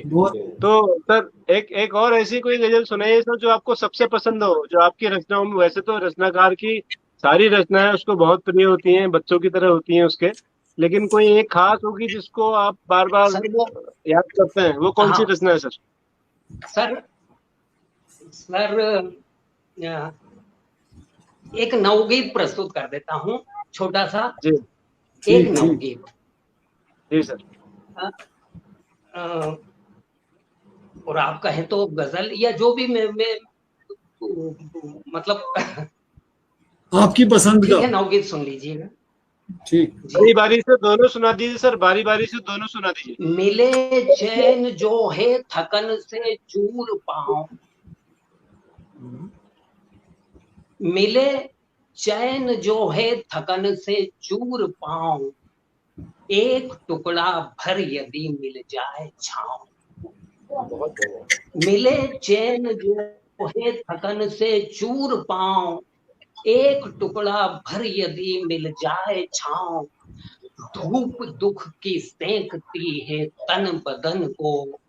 तो सर एक और ऐसी कोई गजल सुनाइए सर जो आपको सबसे पसंद हो, जो आपकी रचनाओं में, वैसे तो रचनाकार की सारी रचनाएं उसको बहुत प्रिय होती हैं, बच्चों की तरह होती हैं उसके, लेकिन कोई एक खास होगी जिसको आप बार बार याद करते हैं, वो कौन सी रचना है सर? सर एक नवगीत प्रस्तुत कर देता हूँ, छोटा सा। जी एक नवगीत। जी सर। और आप कहें तो गजल या जो भी मैं मतलब आपकी पसंद का। ठीक है, नवगीत सुन लीजिएगा। ठीक, बारी बारी से दोनों सुना दीजिए सर, बारी बारी से दोनों सुना दीजिए। मिले चैन जो है थकन से चूर पाँव, मिले चैन जो है थकन से चूर पाँव, एक टुकड़ा भर यदि मिल जाए छाँव। मिले चैन जो है थकन से चूर पाँव, एक टुकड़ा भर यदि मिल जाए छाँव। धूप दुख की सेंकती है तन बदन को,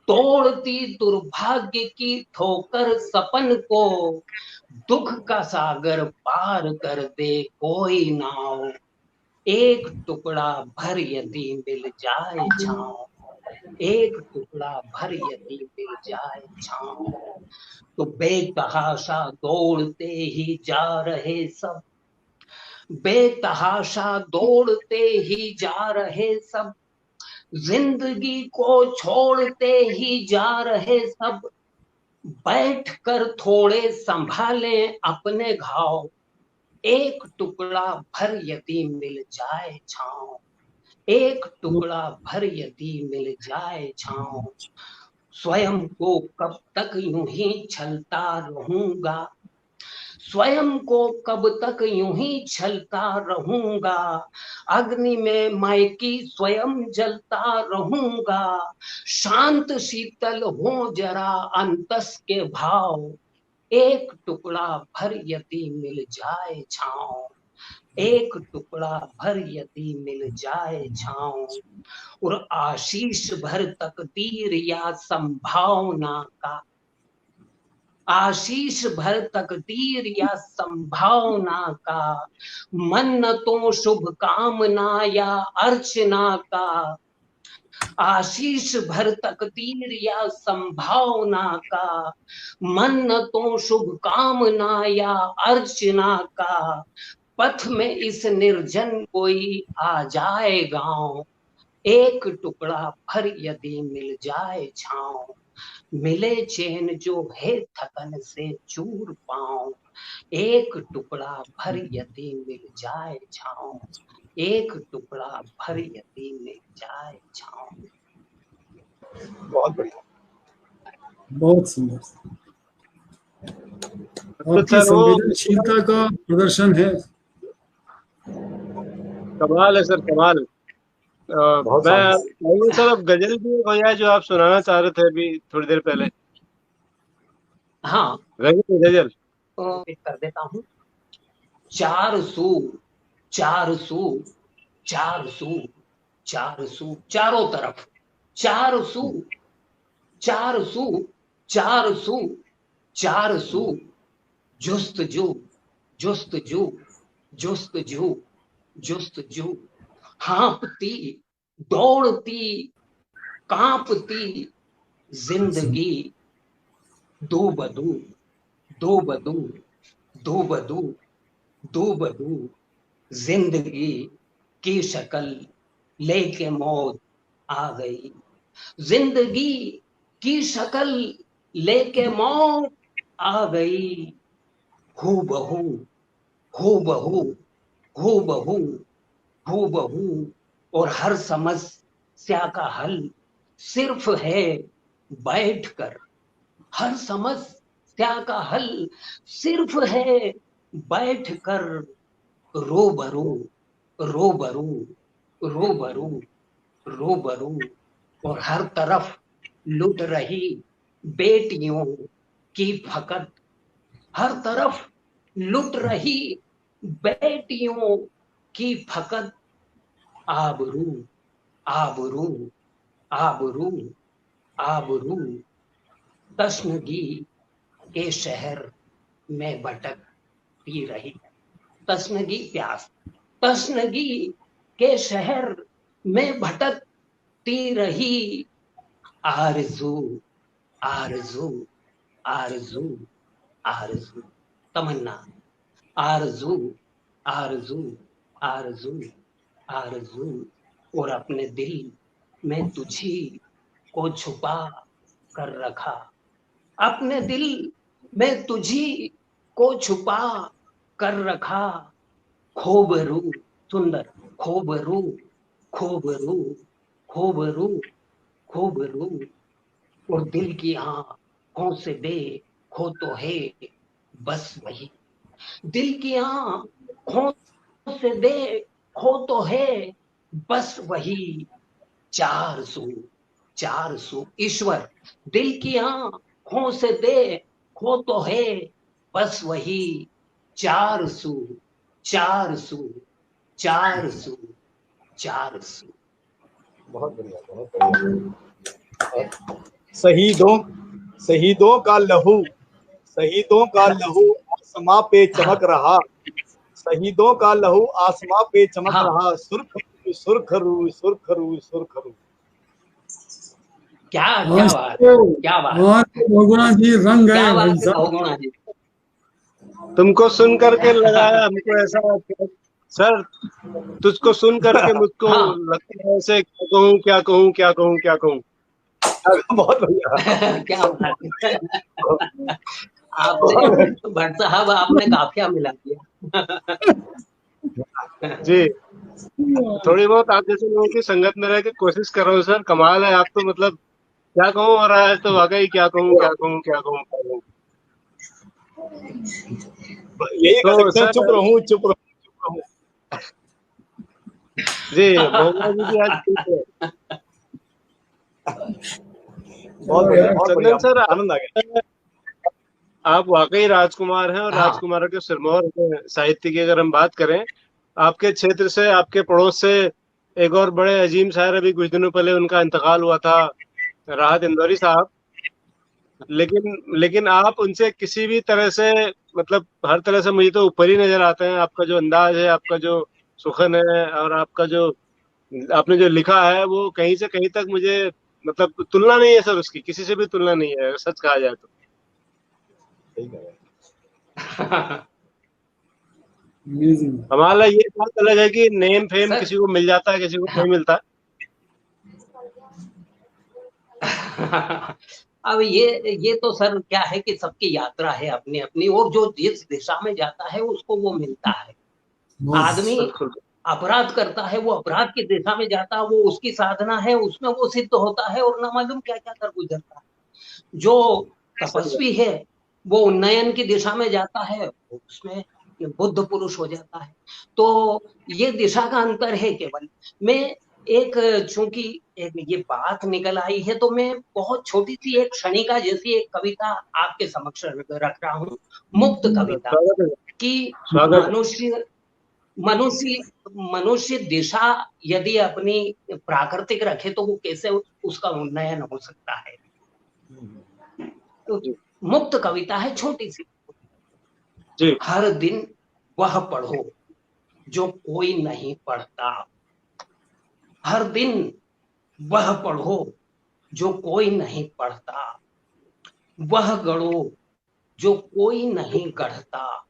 तोड़ती दुर्भाग्य की ठोकर सपन को, दुख का सागर पार कर दे कोई नाव, एक टुकड़ा भर यदि मिल जाए छाँव, एक टुकड़ा भर यदि मिल जाए छाँव। तो बेतहाशा दौड़ते ही जा रहे सब, बेतहाशा दौड़ते ही जा रहे सब, जिंदगी को छोड़ते ही जा रहे सब, बैठकर थोड़े संभालें अपने घाव, एक टुकड़ा भर यदि मिल जाए छाँव, एक टुकड़ा भर यदि मिल जाए छाँव। स्वयं को कब तक यूं ही छलता रहूंगा, स्वयं को कब तक यूं ही छलता रहूंगा, अग्नि में मैकी स्वयं जलता रहूंगा, शांत शीतल हो जरा अंतस के भाव, एक टुकड़ा भर यदि मिल जाए छाँव, एक टुकड़ा भर यदि मिल जाए छाँव। और आशीष भर तकदीर या संभावना का, आशीष भर तकदीर या संभावना का, मन्नतों शुभ कामना या अर्चना का, आशीष भर तकदीर या संभावना का, मन्नतों शुभ कामना या अर्चना का, पथ में इस निर्जन कोई आ जाए गांव, एक टुकड़ा भर यदि मिल जाए छाँव, मिले चैन जो है थकन से चूर पाँव, एक टुकड़ा भर यदि मिल जाए छाँव, एक टुकड़ा भर यदि मिल जाए छाँव। बहुत बढ़िया, बहुत सुंदर। आपकी संवेदनशीलता का प्रदर्शन है, कमाल है सर, कमाल। मैं सर अब गजल भी हो जाए जो आप सुनाना चाह रहे थे अभी थोड़ी देर पहले। हाँ गजल तो कर देता हूँ। चार सू चार सू चार सू चार सू चारों तरफ, चार सू चार सू चार सू चार सू, जुस्तजू जुस्तजू जुस्तजू, जुस्तजू, हाँपती दौड़ती कांपती जिंदगी, दो बदू दो बदू दो बदू दो बदू, जिंदगी की शक्ल लेके मौत आ गई, जिंदगी की शक्ल लेके मौत आ गई, हूबहू हूबहू हूबहू हूबहू, और हर समस्या का हल सिर्फ है बैठकर, हर समस्या का हल सिर्फ है बैठकर, रूबरू रूबरू रूबरू रूबरू, और हर तरफ लुट रही बेटियों की फकत, हर तरफ लुट रही बेटियों की फकत, आबरू आबरू आबरू आबरू, तशनगी के शहर में भटकती रही, तशनगी प्यास, तशनगी के शहर में भटकती रही, आरज़ू आरज़ू आरज़ू आरज़ू, तमन्ना, आरज़ू आरज़ू आरज़ू आरज़ू, और अपने दिल में तुझी को छुपा कर रखा, अपने दिल में तुझी को छुपा कर रखा, खोबरू, सुंदर, खोबरू खोबरू खोबरू खोबरू, और दिल की आंखों से देखो तो है बस वही, दिल की आंखों से देखो तो है बस वही, चार सू ईश्वर, दिल की आंखों से देखो तो है बस वही, चार सू चार सू चार सू चार सू। बहुत बढ़िया, बहुत बढ़िया। शहीदों का लहू, शहीदों का लहू आसमां पे चमक रहा, शहीदों का लहू आसमां पे चमक रहा, सुरखरू सुरखरू सुरखरू सुरखरू। क्या क्या बात, क्या बात, बहुगुणा जी रंग क्या है बात भाई है साहब। बहुगुणा जी। तुमको सुन करके लगाया हमको ऐसा, सर तुझको सुन करके मुझको लगता है ऐसे क्या कहूँ क्या कहूँ क्या कहूँ क्या कहूँ। बहुत बढ़िया। क्या बात है, आपने भट्ट साहब आपने काफिया मिला दिया। जी, थोड़ी बहुत आप जैसे लोगों की संगत में रह के कोशिश कर रहा हूँ सर, कमाल है। आप तो मतलब क्या कहूँ, और आज तो वाकई क्या कहूँ क्या कहूँ क्या कहूँ क्या कहूँ। यही कह सकते हैं, चुप रहूं चुप रहूं चुप रहूं। जी भोगला जी भी आज ठीक है। बहुत बढ़िया, बहुत बढ़िया, चंदन सर आनंद आ गया। आप वाकई राजकुमार हैं, और राजकुमारों के सिरमौर साहित्य की अगर हम बात करें, आपके क्षेत्र से, आपके पड़ोस से एक और बड़े अजीम शायर अभी कुछ दिनों पहले उनका इंतकाल हुआ था, राहत इंदौरी साहब। लेकिन आप उनसे किसी भी तरह से, मतलब हर तरह से मुझे तो ऊपर ही नजर आते हैं। आपका जो अंदाज है, आपका जो सुखन है, और आपका जो आपने जो लिखा है, वो कहीं से कहीं तक मुझे मतलब तुलना नहीं है सर, उसकी किसी से भी तुलना नहीं है, सच कहा जाए तो। हमारा ये बात अलग है कि नेम फेम किसी को मिल जाता है, किसी को नहीं मिलता। अब ये तो सर क्या है कि सबकी यात्रा है अपनी अपनी, और जो जिस दिशा में जाता है उसको वो मिलता है। आदमी अपराध करता है, वो अपराध की दिशा में जाता है, वो उसकी साधना है, उसमें वो सिद्ध होता है और न मालूम क्या क्या कर गुजरता है। जो तपस्वी है वो उन्नयन की दिशा में जाता है, उसमें बुद्ध पुरुष हो जाता है। तो ये दिशा का अंतर है केवल। मैं एक, चूंकि ये बात निकल आई है, तो मैं बहुत छोटी सी एक क्षणिका जैसी एक कविता आपके समक्ष रख रहा हूँ, मुक्त कविता कि मनुष्य दिशा यदि अपनी प्राकृतिक रखे तो वो कैसे उसका उन्नयन हो सकता है। तो मुक्त कविता है, छोटी सी। हर दिन वह पढ़ो जो कोई नहीं पढ़ता। हर दिन वह पढ़ो जो कोई नहीं पढ़ता, वह गढ़ो जो कोई नहीं गढ़ता।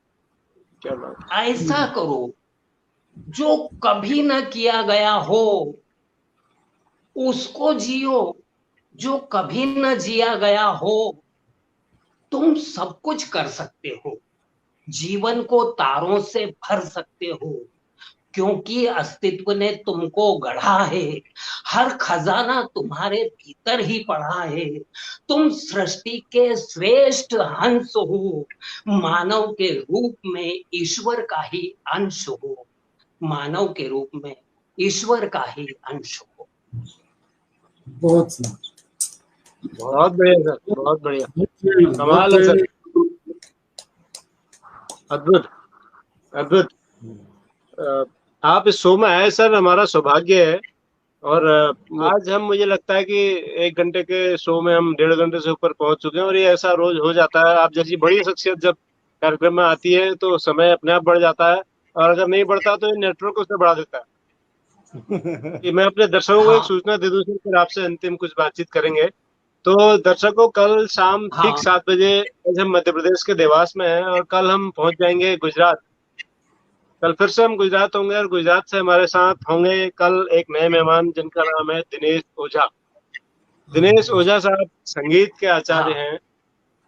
ऐसा करो जो कभी न किया गया हो, उसको जियो जो कभी न जिया गया हो। तुम सब कुछ कर सकते हो, जीवन को तारों से भर सकते हो, क्योंकि अस्तित्व ने तुमको गढ़ा है। हर खजाना तुम्हारे भीतर ही पड़ा है। तुम सृष्टि के श्रेष्ठ हंस हो, मानव के रूप में ईश्वर का ही अंश हो, मानव के रूप में ईश्वर का ही अंश हो। बहुत बहुत बढ़िया सर, बहुत बढ़िया, कमाल है सर, अद्भुत अद्भुत। आप इस शो में आए सर, हमारा सौभाग्य है। और आज हम, मुझे लगता है कि 1 घंटे के शो में हम 1.5 घंटे से ऊपर पहुंच चुके हैं, और ये ऐसा रोज हो जाता है। आप जैसी बड़ी शख्सियत जब कार्यक्रम में आती है तो समय अपने आप बढ़ जाता है, और अगर नहीं बढ़ता तो नेटवर्क उसे बढ़ा देता है। कि मैं अपने दर्शकों को एक सूचना दे दूं, फिर आपसे अंतिम कुछ बातचीत करेंगे। तो दर्शकों, कल शाम ठीक 7 बजे आज हम मध्य प्रदेश के देवास में हैं, और कल हम पहुंच जाएंगे गुजरात। कल फिर से हम गुजरात होंगे, और गुजरात से हमारे साथ होंगे कल एक नए मेहमान जिनका नाम है दिनेश ओझा। दिनेश ओझा साहब संगीत के आचार्य हैं,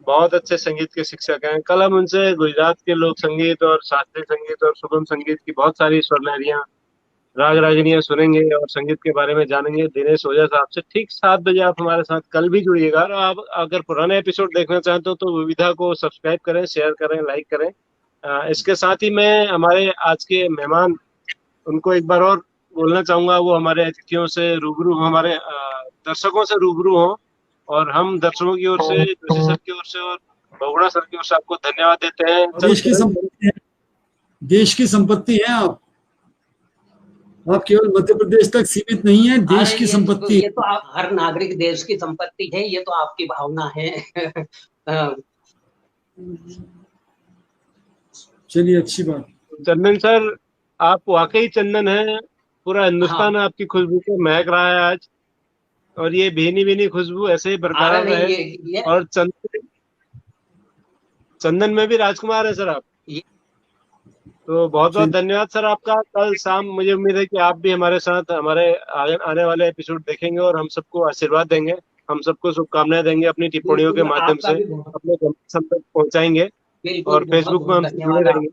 बहुत अच्छे संगीत के शिक्षक हैं। कल हम उनसे गुजरात के लोक संगीत और शास्त्रीय संगीत और सुगम संगीत की बहुत सारी स्वर लहरियां, राग रागिनियां सुनेंगे और संगीत के बारे में जानेंगे दिनेश ओझा साहब से। ठीक 7 बजे आप हमारे साथ कल भी जुड़िएगा। और आप अगर पुराने एपिसोड देखना चाहते हो तो विविधा को सब्सक्राइब करें, शेयर करें, लाइक करें। इसके साथ ही मैं हमारे आज के मेहमान उनको एक बार और बोलना चाहूंगा, वो हमारे अतिथियों से रूबरू, हमारे दर्शकों से रूबरू हों। और हम दर्शकों की ओर से, जोशी सर की ओर से और बहुगुणा सर की ओर से आपको धन्यवाद देते हैं। देश की संपत्ति है, देश की संपत्ति है आप केवल मध्य प्रदेश तक सीमित नहीं है, देश की संपत्ति। ये तो आप, हर नागरिक देश की संपत्ति है, ये तो आपकी भावना है। चलिए, अच्छी बात। चंदन सर, आप वाकई चंदन है, पूरा हिंदुस्तान आपकी खुशबू से महक रहा है आज। और ये भीनी भीनी खुशबू ऐसे ही बरकरार रहे। और चंदन में भी राजकुमार है सर आप। तो बहुत बहुत धन्यवाद सर आपका। कल शाम मुझे उम्मीद है कि आप भी हमारे साथ हमारे आने वाले एपिसोड देखेंगे और हम सबको आशीर्वाद देंगे, हम सबको शुभकामनाएं देंगे, अपनी टिप्पणियों के माध्यम से अपने संपर्क पहुंचाएंगे, और फेसबुक में हम जुड़े रहेंगे।